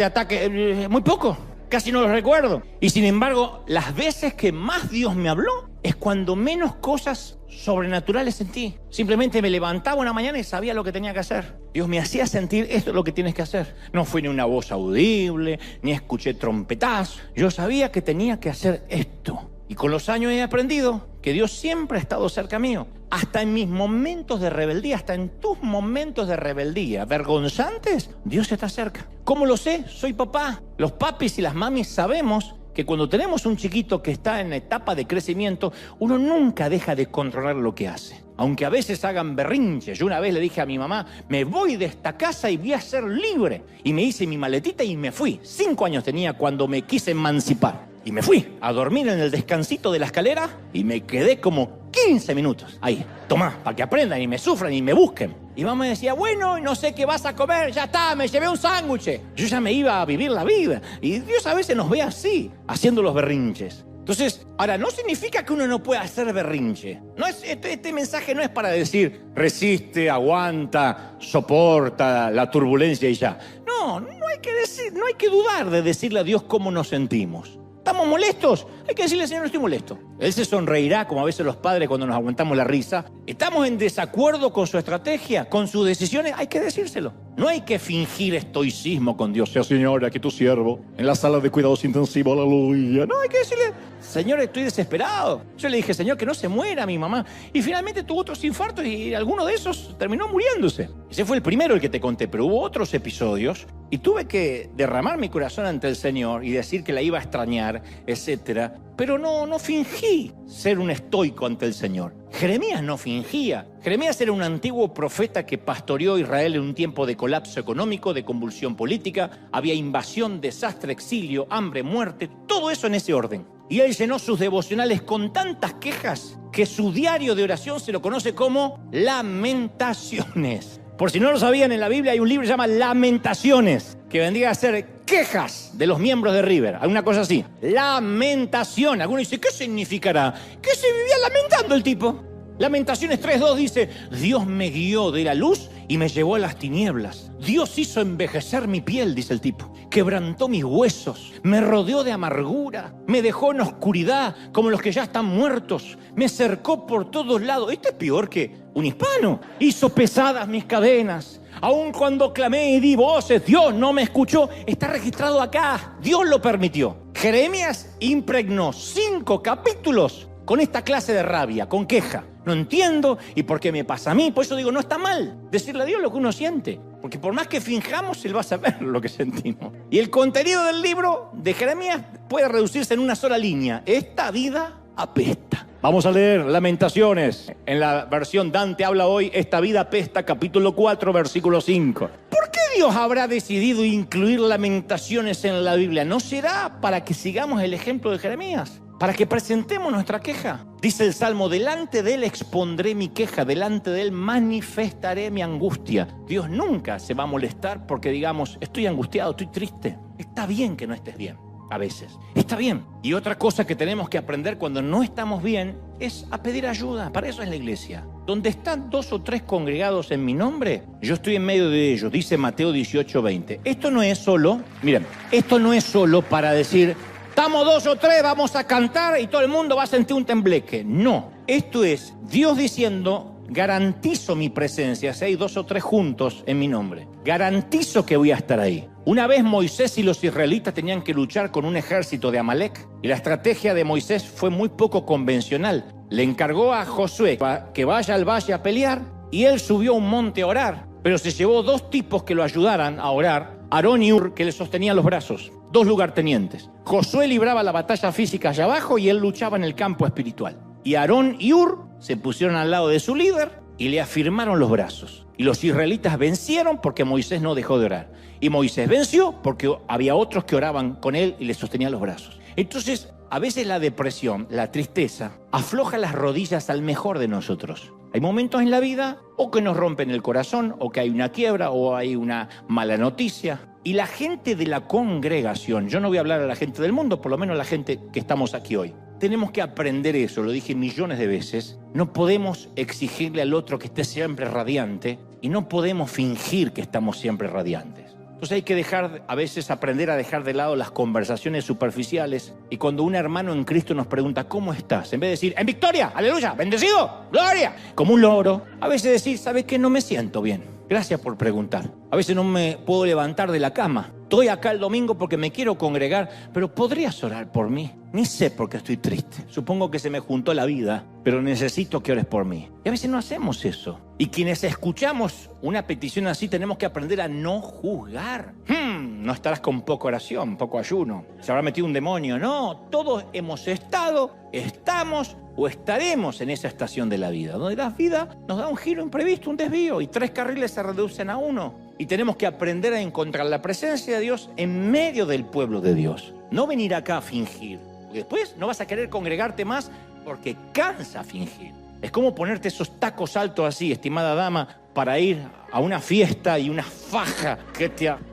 ataque, muy poco. Casi no los recuerdo. Y sin embargo, las veces que más Dios me habló es cuando menos cosas sobrenaturales sentí. Simplemente me levantaba una mañana y sabía lo que tenía que hacer. Dios me hacía sentir, esto es lo que tienes que hacer. No fue ni una voz audible, ni escuché trompetazos. Yo sabía que tenía que hacer esto. Y con los años he aprendido que Dios siempre ha estado cerca mío. Hasta en mis momentos de rebeldía, hasta en tus momentos de rebeldía vergonzantes, Dios está cerca. ¿Cómo lo sé? Soy papá. Los papis y las mamis sabemos que cuando tenemos un chiquito que está en etapa de crecimiento, uno nunca deja de controlar lo que hace. Aunque a veces hagan berrinches. Yo una vez le dije a mi mamá, me voy de esta casa y voy a ser libre. Y me hice mi maletita y me fui. 5 años tenía cuando me quise emancipar. Y me fui a dormir en el descansito de la escalera y me quedé como 15 minutos ahí. Tomá, para que aprendan y me sufran y me busquen. Y mamá me decía, bueno, no sé qué vas a comer, ya está, me llevé un sándwich. Yo ya me iba a vivir la vida. Y Dios a veces nos ve así, haciendo los berrinches. Entonces, ahora, no significa que uno no pueda hacer berrinche. No es, este mensaje no es para decir, resiste, aguanta, soporta la turbulencia y ya. No hay que decir, no hay que dudar de decirle a Dios cómo nos sentimos. ¿Estamos molestos? Hay que decirle, Señor, no estoy molesto. Él se sonreirá, como a veces los padres cuando nos aguantamos la risa. ¿Estamos en desacuerdo con su estrategia, con sus decisiones? Hay que decírselo. No hay que fingir estoicismo con Dios. Sea, Señor, aquí tu siervo, en la sala de cuidados intensivos, aleluya. No, hay que decirle, Señor, estoy desesperado. Yo le dije, Señor, que no se muera mi mamá. Y finalmente tuvo otros infartos y alguno de esos terminó muriéndose. Ese fue el primero, el que te conté, pero hubo otros episodios y tuve que derramar mi corazón ante el Señor y decir que la iba a extrañar, etcétera. Pero no fingí ser un estoico ante el Señor. Jeremías no fingía. Jeremías era un antiguo profeta que pastoreó Israel en un tiempo de colapso económico, de convulsión política. Había invasión, desastre, exilio, hambre, muerte, todo eso en ese orden. Y él llenó sus devocionales con tantas quejas que su diario de oración se lo conoce como Lamentaciones. Por si no lo sabían, en la Biblia hay un libro que se llama Lamentaciones, que vendría a ser quejas de los miembros de River, alguna cosa así. Lamentación. Alguno dice, ¿qué significará? Que se vivía lamentando el tipo. Lamentaciones 3:2 dice, Dios me guió de la luz y me llevó a las tinieblas. Dios hizo envejecer mi piel, dice el tipo. Quebrantó mis huesos, me rodeó de amargura, me dejó en oscuridad como los que ya están muertos. Me cercó por todos lados. Esto es peor que un hispano. Hizo pesadas mis cadenas. Aun cuando clamé y di voces, Dios no me escuchó. Está registrado acá. Dios lo permitió. Jeremías impregnó 5 capítulos con esta clase de rabia, con queja. No entiendo, ¿y por qué me pasa a mí? Por eso digo, no está mal decirle a Dios lo que uno siente. Porque por más que finjamos, Él va a saber lo que sentimos. Y el contenido del libro de Jeremías puede reducirse en una sola línea. Esta vida apesta. Vamos a leer Lamentaciones. En la versión Dante habla hoy, esta vida apesta, capítulo 4, versículo 5. ¿Por qué Dios habrá decidido incluir Lamentaciones en la Biblia? ¿No será para que sigamos el ejemplo de Jeremías? Para que presentemos nuestra queja. Dice el Salmo, delante de Él expondré mi queja, delante de Él manifestaré mi angustia. Dios nunca se va a molestar porque digamos, estoy angustiado, estoy triste. Está bien que no estés bien. A veces. Está bien. Y otra cosa que tenemos que aprender cuando no estamos bien es a pedir ayuda. Para eso es la iglesia. Donde están 2 o 3 congregados en mi nombre, yo estoy en medio de ellos, dice Mateo 18:20. Esto no es solo, miren, esto no es solo para decir, estamos 2 o 3, vamos a cantar y todo el mundo va a sentir un tembleque. No, esto es Dios diciendo, garantizo mi presencia, si hay 2 o 3 juntos en mi nombre. Garantizo que voy a estar ahí. Una vez Moisés y los israelitas tenían que luchar con un ejército de Amalek y la estrategia de Moisés fue muy poco convencional. Le encargó a Josué que vaya al valle a pelear y él subió a un monte a orar, pero se llevó 2 tipos que lo ayudaran a orar, Aarón y Hur, que le sostenían los brazos, 2 lugartenientes. Josué libraba la batalla física allá abajo y él luchaba en el campo espiritual. Y Aarón y Hur se pusieron al lado de su líder y le afirmaron los brazos. Y los israelitas vencieron porque Moisés no dejó de orar. Y Moisés venció porque había otros que oraban con él y le sostenían los brazos. Entonces, a veces la depresión, la tristeza, afloja las rodillas al mejor de nosotros. Hay momentos en la vida o que nos rompen el corazón, o que hay una quiebra, o hay una mala noticia. Y la gente de la congregación, yo no voy a hablar a la gente del mundo, por lo menos la gente que estamos aquí hoy, tenemos que aprender eso, lo dije millones de veces. No podemos exigirle al otro que esté siempre radiante y no podemos fingir que estamos siempre radiantes. Entonces hay que a veces aprender a dejar de lado las conversaciones superficiales y cuando un hermano en Cristo nos pregunta ¿cómo estás? En vez de decir ¡en victoria! ¡Aleluya! ¡Bendecido! ¡Gloria! Como un loro. A veces decir ¿sabes qué? No me siento bien. Gracias por preguntar. A veces no me puedo levantar de la cama. Estoy acá el domingo porque me quiero congregar, pero ¿podrías orar por mí? Ni sé por qué estoy triste. Supongo que se me juntó la vida, pero necesito que ores por mí. Y a veces no hacemos eso. Y quienes escuchamos una petición así tenemos que aprender a no juzgar. No estarás con poca oración, poco ayuno. Se habrá metido un demonio. No, todos hemos estado, estamos o estaremos en esa estación de la vida, donde la vida nos da un giro imprevisto, un desvío, y 3 carriles se reducen a 1. Y tenemos que aprender a encontrar la presencia de Dios en medio del pueblo de Dios. No venir acá a fingir. Porque después no vas a querer congregarte más porque cansa fingir. Es como ponerte esos tacos altos así, estimada dama, para ir a una fiesta y una faja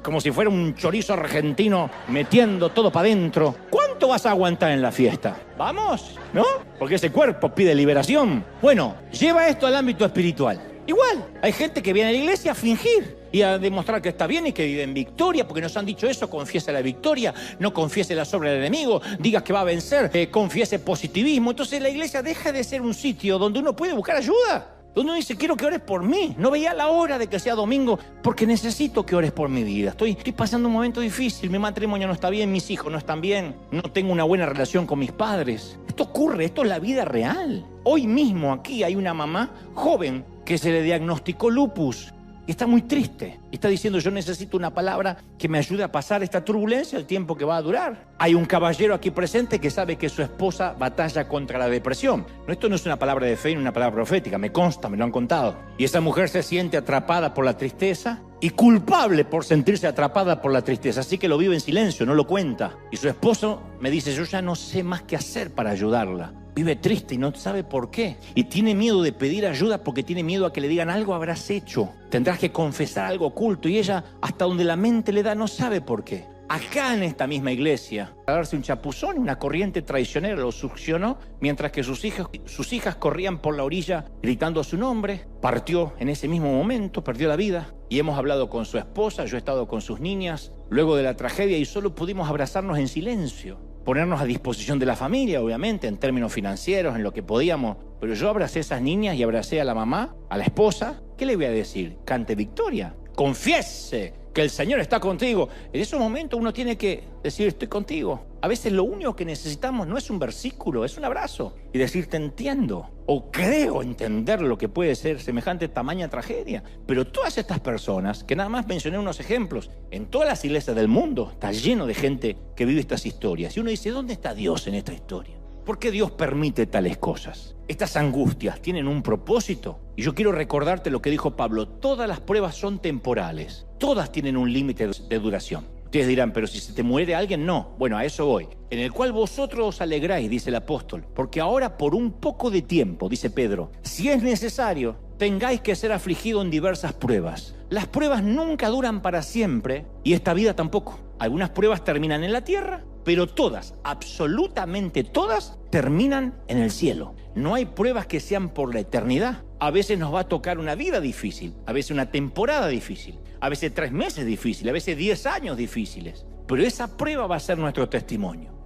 como si fuera un chorizo argentino metiendo todo para adentro. ¿Cuánto vas a aguantar en la fiesta? ¿Vamos? ¿No? Porque ese cuerpo pide liberación. Bueno, lleva esto al ámbito espiritual. Igual, hay gente que viene a la iglesia a fingir y a demostrar que está bien y que vive en victoria, porque nos han dicho eso, confiese la victoria, no confiese la sobre del enemigo, diga que va a vencer, confiese positivismo. Entonces la iglesia deja de ser un sitio donde uno puede buscar ayuda, donde uno dice, quiero que ores por mí. No veía la hora de que sea domingo, porque necesito que ores por mi vida. Estoy pasando un momento difícil, mi matrimonio no está bien, mis hijos no están bien, no tengo una buena relación con mis padres. Esto ocurre, esto es la vida real. Hoy mismo aquí hay una mamá joven que se le diagnosticó lupus y está muy triste. Y está diciendo, yo necesito una palabra que me ayude a pasar esta turbulencia el tiempo que va a durar. Hay un caballero aquí presente que sabe que su esposa batalla contra la depresión. Esto no es una palabra de fe ni una palabra profética, me consta, me lo han contado. Y esa mujer se siente atrapada por la tristeza y culpable por sentirse atrapada por la tristeza, así que lo vive en silencio, no lo cuenta. Y su esposo me dice, yo ya no sé más qué hacer para ayudarla. Vive triste y no sabe por qué. Y tiene miedo de pedir ayuda porque tiene miedo a que le digan algo habrás hecho. Tendrás que confesar algo oculto. Y ella, hasta donde la mente le da, no sabe por qué. Acá en esta misma iglesia, a darse un chapuzón y una corriente traicionera lo succionó, mientras que sus hijas corrían por la orilla gritando su nombre. Partió en ese mismo momento, perdió la vida. Y hemos hablado con su esposa, yo he estado con sus niñas, luego de la tragedia, y solo pudimos abrazarnos en silencio. Ponernos a disposición de la familia, obviamente, en términos financieros, en lo que podíamos. Pero yo abracé a esas niñas y abracé a la mamá, a la esposa. ¿Qué le voy a decir? Cante victoria. Confiese que el Señor está contigo. En esos momentos uno tiene que decir, estoy contigo. A veces lo único que necesitamos no es un versículo, es un abrazo. Y decir, te entiendo. O creo entender lo que puede ser semejante tamaña tragedia. Pero todas estas personas, que nada más mencioné unos ejemplos, en todas las iglesias del mundo está lleno de gente que vive estas historias. Y uno dice, ¿dónde está Dios en esta historia? ¿Por qué Dios permite tales cosas? Estas angustias tienen un propósito. Y yo quiero recordarte lo que dijo Pablo. Todas las pruebas son temporales. Todas tienen un límite de duración. Ustedes dirán, pero si se te muere alguien, no. Bueno, a eso voy. En el cual vosotros os alegráis, dice el apóstol. Porque ahora por un poco de tiempo, dice Pedro, si es necesario, tengáis que ser afligidos en diversas pruebas. Las pruebas nunca duran para siempre y esta vida tampoco. Algunas pruebas terminan en la tierra, pero todas, absolutamente todas, terminan en el cielo. No hay pruebas que sean por la eternidad. A veces nos va a tocar una vida difícil, a veces una temporada difícil, a veces 3 meses difíciles, a veces 10 años difíciles. Pero esa prueba va a ser nuestro testimonio.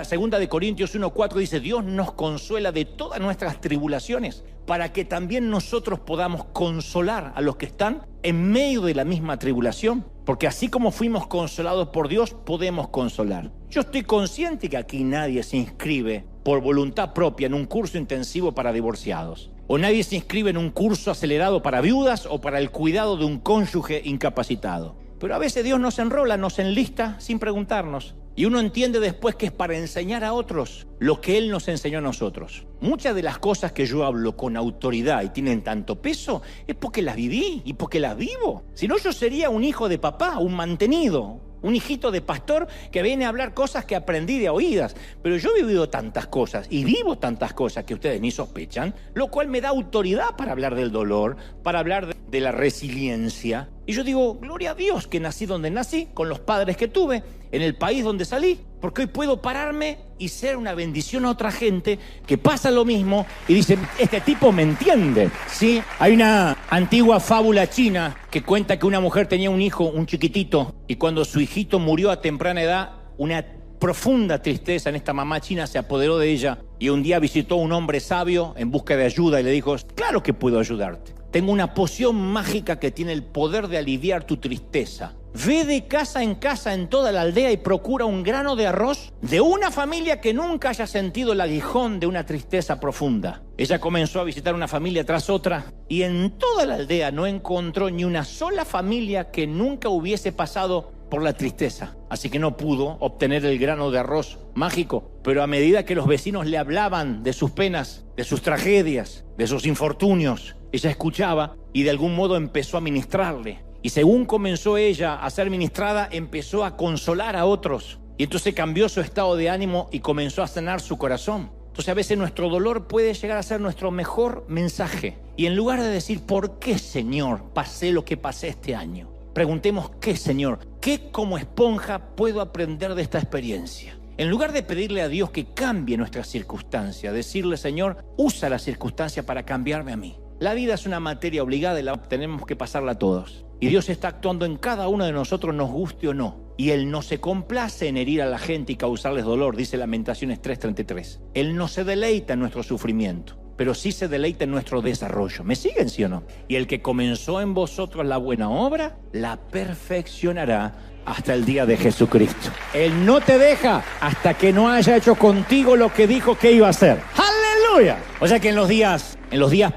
Segunda de Corintios 1:4 dice, Dios nos consuela de todas nuestras tribulaciones para que también nosotros podamos consolar a los que están en medio de la misma tribulación. Porque así como fuimos consolados por Dios, podemos consolar. Yo estoy consciente que aquí nadie se inscribe por voluntad propia en un curso intensivo para divorciados. O nadie se inscribe en un curso acelerado para viudas o para el cuidado de un cónyuge incapacitado. Pero a veces Dios nos enrola, nos enlista sin preguntarnos. Y uno entiende después que es para enseñar a otros lo que Él nos enseñó a nosotros. Muchas de las cosas que yo hablo con autoridad y tienen tanto peso es porque las viví y porque las vivo. Si no, yo sería un hijo de papá, un mantenido, un hijito de pastor que viene a hablar cosas que aprendí de oídas. Pero yo he vivido tantas cosas y vivo tantas cosas que ustedes ni sospechan, lo cual me da autoridad para hablar del dolor, para hablar de la resiliencia. Y yo digo, gloria a Dios que nací donde nací, con los padres que tuve, en el país donde salí, porque hoy puedo pararme y ser una bendición a otra gente que pasa lo mismo y dicen, este tipo me entiende, ¿sí? Hay una antigua fábula china que cuenta que una mujer tenía un hijo, un chiquitito, y cuando su hijito murió a temprana edad, una profunda tristeza en esta mamá china se apoderó de ella y un día visitó a un hombre sabio en busca de ayuda y le dijo, claro que puedo ayudarte. Tengo una poción mágica que tiene el poder de aliviar tu tristeza. Ve de casa en toda la aldea y procura un grano de arroz de una familia que nunca haya sentido el aguijón de una tristeza profunda. Ella comenzó a visitar una familia tras otra y en toda la aldea no encontró ni una sola familia que nunca hubiese pasado por la tristeza. Así que no pudo obtener el grano de arroz mágico. Pero a medida que los vecinos le hablaban de sus penas, de sus tragedias, de sus infortunios, ella escuchaba y de algún modo empezó a ministrarle. Y según comenzó ella a ser ministrada, empezó a consolar a otros. Y entonces cambió su estado de ánimo y comenzó a sanar su corazón. Entonces a veces nuestro dolor puede llegar a ser nuestro mejor mensaje. Y en lugar de decir, ¿por qué, Señor, pasé lo que pasé este año? Preguntemos, ¿qué, Señor? ¿Qué como esponja puedo aprender de esta experiencia? En lugar de pedirle a Dios que cambie nuestra circunstancia, decirle, Señor, usa la circunstancia para cambiarme a mí. La vida es una materia obligada y tenemos que pasarla todos. Y Dios está actuando en cada uno de nosotros, nos guste o no. Y Él no se complace en herir a la gente y causarles dolor, dice Lamentaciones 3:33. Él no se deleita en nuestro sufrimiento, pero sí se deleita en nuestro desarrollo. ¿Me siguen, sí o no? Y el que comenzó en vosotros la buena obra, la perfeccionará hasta el día de Jesucristo. Él no te deja hasta que no haya hecho contigo lo que dijo que iba a hacer. ¡Aleluya! O sea que en los días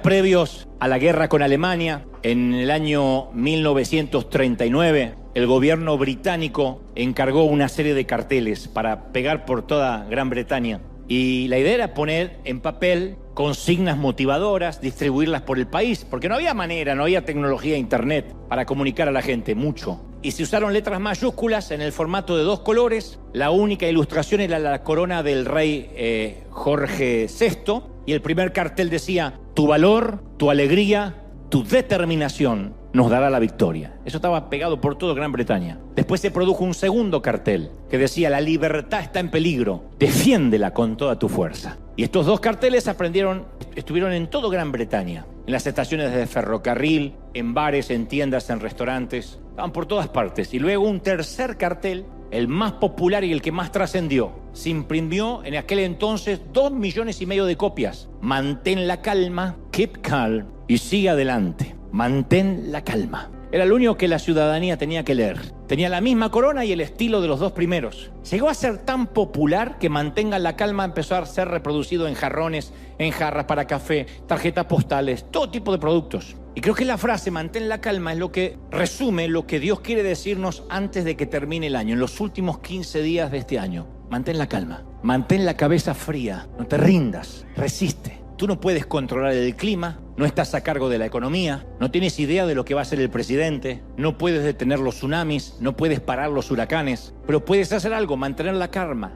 previos a la guerra con Alemania, en el año 1939, el gobierno británico encargó una serie de carteles para pegar por toda Gran Bretaña. Y la idea era poner en papel consignas motivadoras, distribuirlas por el país, porque no había manera, no había tecnología de internet para comunicar a la gente mucho. Y se usaron letras mayúsculas en el formato de 2 colores. La única ilustración era la corona del rey Jorge VI. Y el primer cartel decía, tu valor, tu alegría, tu determinación nos dará la victoria. Eso estaba pegado por toda Gran Bretaña. Después se produjo un segundo cartel que decía, la libertad está en peligro, defiéndela con toda tu fuerza. Y estos 2 carteles estuvieron en toda Gran Bretaña, en las estaciones de ferrocarril, en bares, en tiendas, en restaurantes, estaban por todas partes. Y luego un tercer cartel, el más popular y el que más trascendió, se imprimió en aquel entonces 2,5 millones de copias. Mantén la calma, keep calm, y sigue adelante. Mantén la calma. Era lo único que la ciudadanía tenía que leer. Tenía la misma corona y el estilo de los 2 primeros. Llegó a ser tan popular que Mantengan la calma empezó a ser reproducido en jarrones, en jarras para café, tarjetas postales, todo tipo de productos. Y creo que la frase mantén la calma es lo que resume lo que Dios quiere decirnos antes de que termine el año, en los últimos 15 días de este año. Mantén la calma. Mantén la cabeza fría, no te rindas, resiste. Tú no puedes controlar el clima, no estás a cargo de la economía, no tienes idea de lo que va a hacer el presidente, no puedes detener los tsunamis, no puedes parar los huracanes, pero puedes hacer algo, mantener la calma,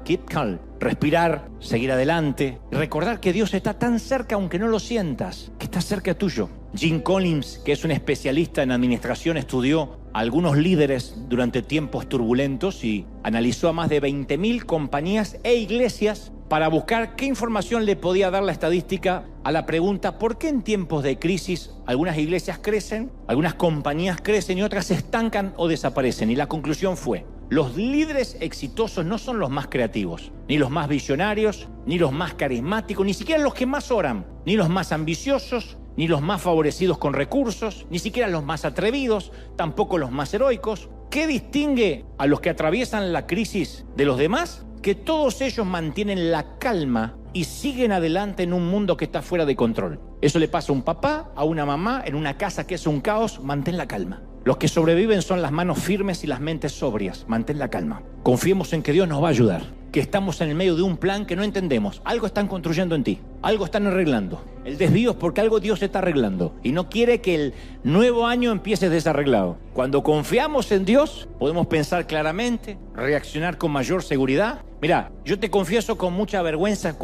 keep calm, respirar, seguir adelante, y recordar que Dios está tan cerca aunque no lo sientas, que está cerca tuyo. Jim Collins, que es un especialista en administración, estudió a algunos líderes durante tiempos turbulentos y analizó a más de 20.000 compañías e iglesias para buscar qué información le podía dar la estadística a la pregunta ¿por qué en tiempos de crisis algunas iglesias crecen, algunas compañías crecen y otras se estancan o desaparecen? Y la conclusión fue: los líderes exitosos no son los más creativos, ni los más visionarios, ni los más carismáticos, ni siquiera los que más oran, ni los más ambiciosos, ni los más favorecidos con recursos, ni siquiera los más atrevidos, tampoco los más heroicos. ¿Qué distingue a los que atraviesan la crisis de los demás? Que todos ellos mantienen la calma y siguen adelante en un mundo que está fuera de control. Eso le pasa a un papá, a una mamá, en una casa que es un caos. Mantén la calma. Los que sobreviven son las manos firmes y las mentes sobrias. Mantén la calma. Confiemos en que Dios nos va a ayudar, que estamos en el medio de un plan que no entendemos. Algo están construyendo en ti, algo están arreglando. El desvío es porque algo Dios está arreglando y no quiere que el nuevo año empiece desarreglado. Cuando confiamos en Dios, podemos pensar claramente, reaccionar con mayor seguridad. Mira, yo te confieso con mucha vergüenza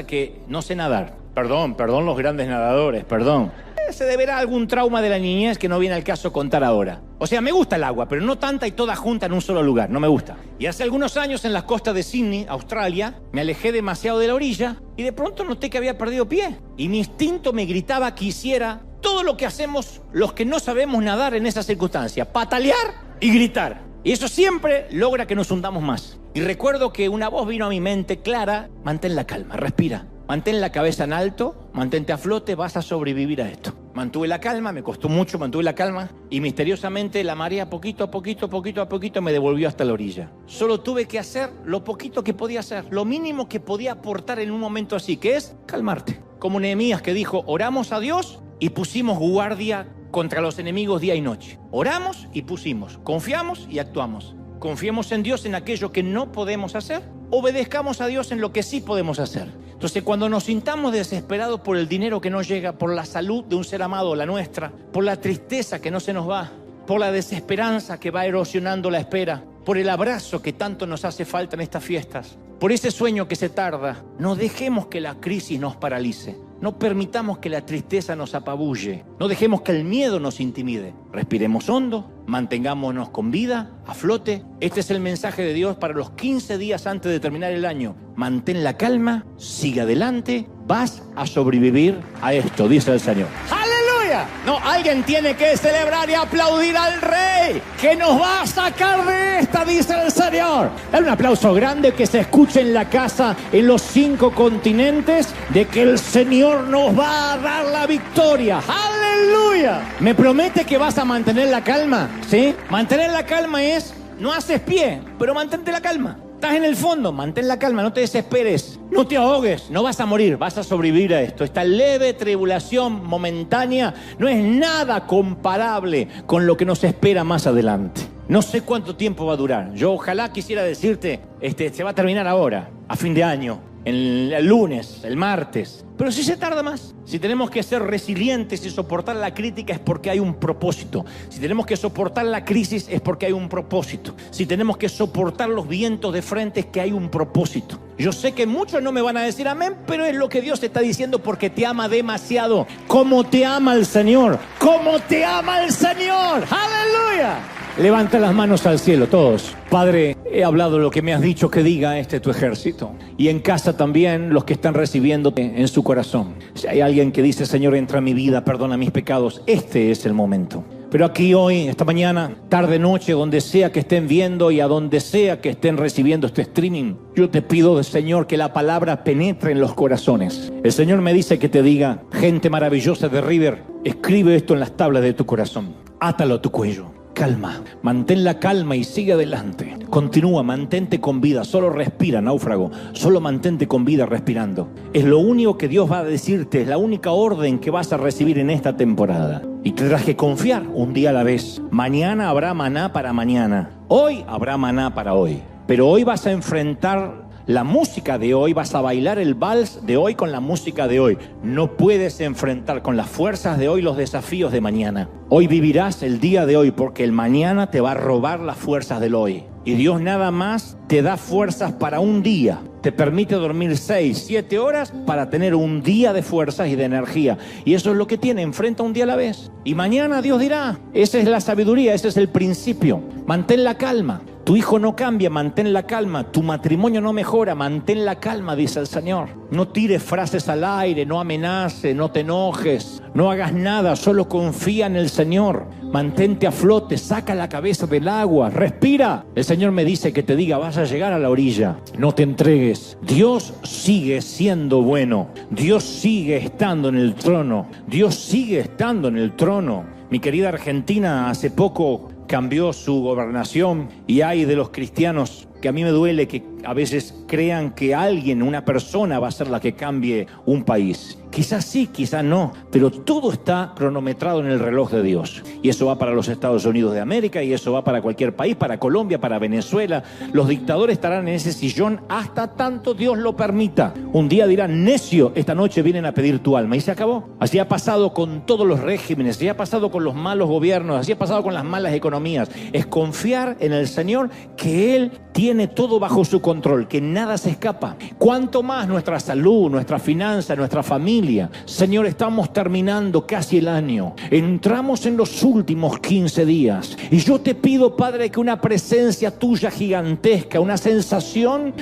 que no sé nadar. Perdón los grandes nadadores, perdón. Se deberá a algún trauma de la niñez que no viene al caso contar ahora. O sea, me gusta el agua, pero no tanta y toda junta en un solo lugar, no me gusta. Y hace algunos años en las costas de Sydney, Australia, me alejé demasiado de la orilla y de pronto noté que había perdido pie. Y mi instinto me gritaba que hiciera todo lo que hacemos los que no sabemos nadar en esas circunstancias: patalear y gritar. Y eso siempre logra que nos hundamos más. Y recuerdo que una voz vino a mi mente clara: mantén la calma, respira. Mantén la cabeza en alto, mantente a flote, vas a sobrevivir a esto. Mantuve la calma, me costó mucho, mantuve la calma y misteriosamente la marea poquito a poquito me devolvió hasta la orilla. Solo tuve que hacer lo poquito que podía hacer, lo mínimo que podía aportar en un momento así, que es calmarte. Como Nehemías, que dijo: oramos a Dios y pusimos guardia contra los enemigos día y noche. Oramos y pusimos, confiamos y actuamos. Confiemos en Dios en aquello que no podemos hacer, obedezcamos a Dios en lo que sí podemos hacer. Entonces, cuando nos sintamos desesperados por el dinero que no llega, por la salud de un ser amado, la nuestra, por la tristeza que no se nos va, por la desesperanza que va erosionando la espera, por el abrazo que tanto nos hace falta en estas fiestas, por ese sueño que se tarda, no dejemos que la crisis nos paralice. No permitamos que la tristeza nos apabulle. No dejemos que el miedo nos intimide. Respiremos hondo, mantengámonos con vida, a flote. Este es el mensaje de Dios para los 15 días antes de terminar el año. Mantén la calma, sigue adelante, vas a sobrevivir a esto, dice el Señor. ¡Aleluya! No, alguien tiene que celebrar y aplaudir al Rey, que nos va a sacar de esta, dice el Señor. Dale un aplauso grande que se escuche en la casa, en los 5 continentes, de que el Señor nos va a dar la victoria. ¡Aleluya! ¿Me promete que vas a mantener la calma? ¿Sí? Mantener la calma es, no haces pie, pero mantente la calma. Estás en el fondo, mantén la calma, no te desesperes, no te ahogues, no vas a morir, vas a sobrevivir a esto. Esta leve tribulación momentánea no es nada comparable con lo que nos espera más adelante. No sé cuánto tiempo va a durar. Yo ojalá quisiera decirte, se va a terminar ahora, a fin de año, el lunes, el martes. Pero si se tarda más, si tenemos que ser resilientes y soportar la crítica es porque hay un propósito. Si tenemos que soportar la crisis es porque hay un propósito. Si tenemos que soportar los vientos de frente es que hay un propósito. Yo sé que muchos no me van a decir amén, pero es lo que Dios está diciendo porque te ama demasiado. Como te ama el Señor, como te ama el Señor. ¡Aleluya! Levanta las manos al cielo todos. Padre, he hablado lo que me has dicho que diga tu ejército. Y en casa también los que están recibiéndote en su corazón. Si hay alguien que dice: Señor, entra a mi vida, perdona mis pecados, este es el momento. Pero aquí hoy, esta mañana, tarde, noche, donde sea que estén viendo y a donde sea que estén recibiendo este streaming, yo te pido, Señor, que la palabra penetre en los corazones. El Señor me dice que te diga: gente maravillosa de River, escribe esto en las tablas de tu corazón. Átalo a tu cuello. Calma, mantén la calma y sigue adelante. Continúa, mantente con vida. Solo respira, náufrago. Solo mantente con vida respirando. Es lo único que Dios va a decirte. Es la única orden que vas a recibir en esta temporada. Y tendrás que confiar un día a la vez. Mañana habrá maná para mañana. Hoy habrá maná para hoy. Pero hoy vas a enfrentar la música de hoy, vas a bailar el vals de hoy con la música de hoy. No puedes enfrentar con las fuerzas de hoy los desafíos de mañana. Hoy vivirás el día de hoy porque el mañana te va a robar las fuerzas del hoy. Y Dios nada más te da fuerzas para un día. Te permite dormir 6, 7 horas para tener un día de fuerzas y de energía. Y eso es lo que tiene, enfrenta un día a la vez. Y mañana Dios dirá, esa es la sabiduría, ese es el principio. Mantén la calma. Tu hijo no cambia, mantén la calma. Tu matrimonio no mejora, mantén la calma, dice el Señor. No tires frases al aire, no amenaces, no te enojes, no hagas nada, solo confía en el Señor. Mantente a flote, saca la cabeza del agua, respira. El Señor me dice que te diga, vas a llegar a la orilla, no te entregues. Dios sigue siendo bueno, Dios sigue estando en el trono, Dios sigue estando en el trono. Mi querida Argentina hace poco cambió su gobernación y hay de los cristianos que a mí me duele que a veces crean que alguien, una persona va a ser la que cambie un país. Quizás sí, quizás no, pero todo está cronometrado en el reloj de Dios. Y eso va para los Estados Unidos de América y eso va para cualquier país, para Colombia, para Venezuela. Los dictadores estarán en ese sillón hasta tanto Dios lo permita. Un día dirán, necio, esta noche vienen a pedir tu alma. Y se acabó. Así ha pasado con todos los regímenes, así ha pasado con los malos gobiernos, así ha pasado con las malas economías. Es confiar en el Señor que Él tiene todo bajo su control, que nada se escapa. Cuanto más nuestra salud, nuestra finanza, nuestra familia. Señor, estamos terminando casi el año. Entramos en los últimos 15 días. Y yo te pido, Padre, que una presencia tuya gigantesca, una sensación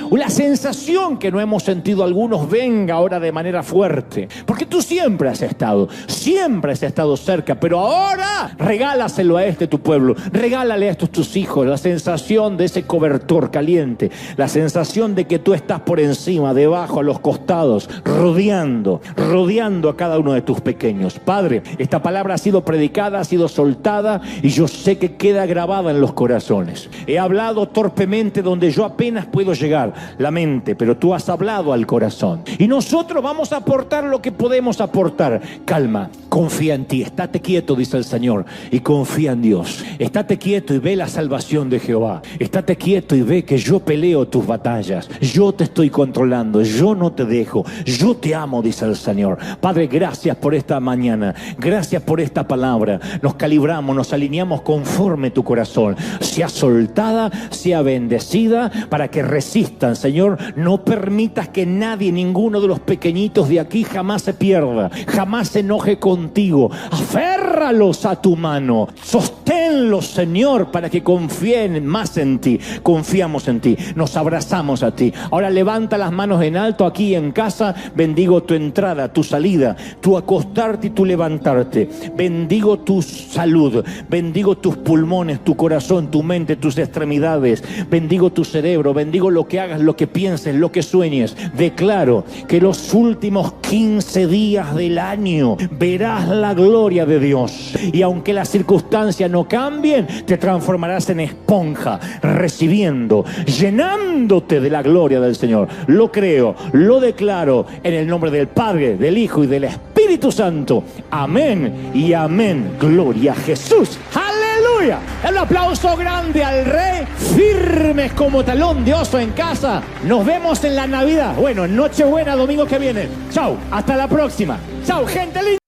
que no hemos sentido algunos, venga ahora de manera fuerte. Porque tú siempre has estado cerca, pero ahora regálaselo a tu pueblo. Regálale a estos tus hijos la sensación de ese cobertor caliente, la sensación de que tú estás por encima, debajo, a los costados, rodeando a cada uno de tus pequeños. Padre, esta palabra ha sido predicada, ha sido soltada y yo sé que queda grabada en los corazones. He hablado torpemente donde yo apenas puedo llegar, la mente, pero tú has hablado al corazón. Y nosotros vamos a aportar lo que podemos aportar. Calma, confía en ti, estate quieto, dice el Señor, y confía en Dios. Estate quieto y ve la salvación de Jehová. Estate quieto y ve que yo peleo tus batallas. Yo te estoy controlando, yo no te dejo, yo te amo, dice el Señor. Padre, gracias por esta mañana, gracias por esta palabra. Nos calibramos, nos alineamos conforme tu corazón, sea soltada, sea bendecida, para que resistan. Señor, no permitas que nadie, ninguno de los pequeñitos de aquí jamás se pierda, jamás se enoje contigo. Aférralos a tu mano, sosténlos, Señor, para que confíen más en ti. Confiamos en ti, nos abrazamos a ti. Ahora levanta las manos en alto aquí en casa. Bendigo tu entrada, tu salida, tu acostarte y tu levantarte. Bendigo tu salud, bendigo tus pulmones, tu corazón, tu mente, tus extremidades. Bendigo tu cerebro, bendigo lo que hagas, lo que pienses, lo que sueñes. Declaro que los últimos 15 días del año verás la gloria de Dios. Y aunque las circunstancias no cambien, te transformarás en esponja, recibiendo, llenándote de la gloria del Señor. Lo creo, lo declaro en el nombre del Padre, del Hijo y del Espíritu Santo. Amén y amén. Gloria a Jesús. ¡Aleluya! Un aplauso grande al Rey. Firmes como talón de oso en casa. Nos vemos en la Navidad. Bueno, Nochebuena, domingo que viene. Chau, hasta la próxima. Chau, gente linda.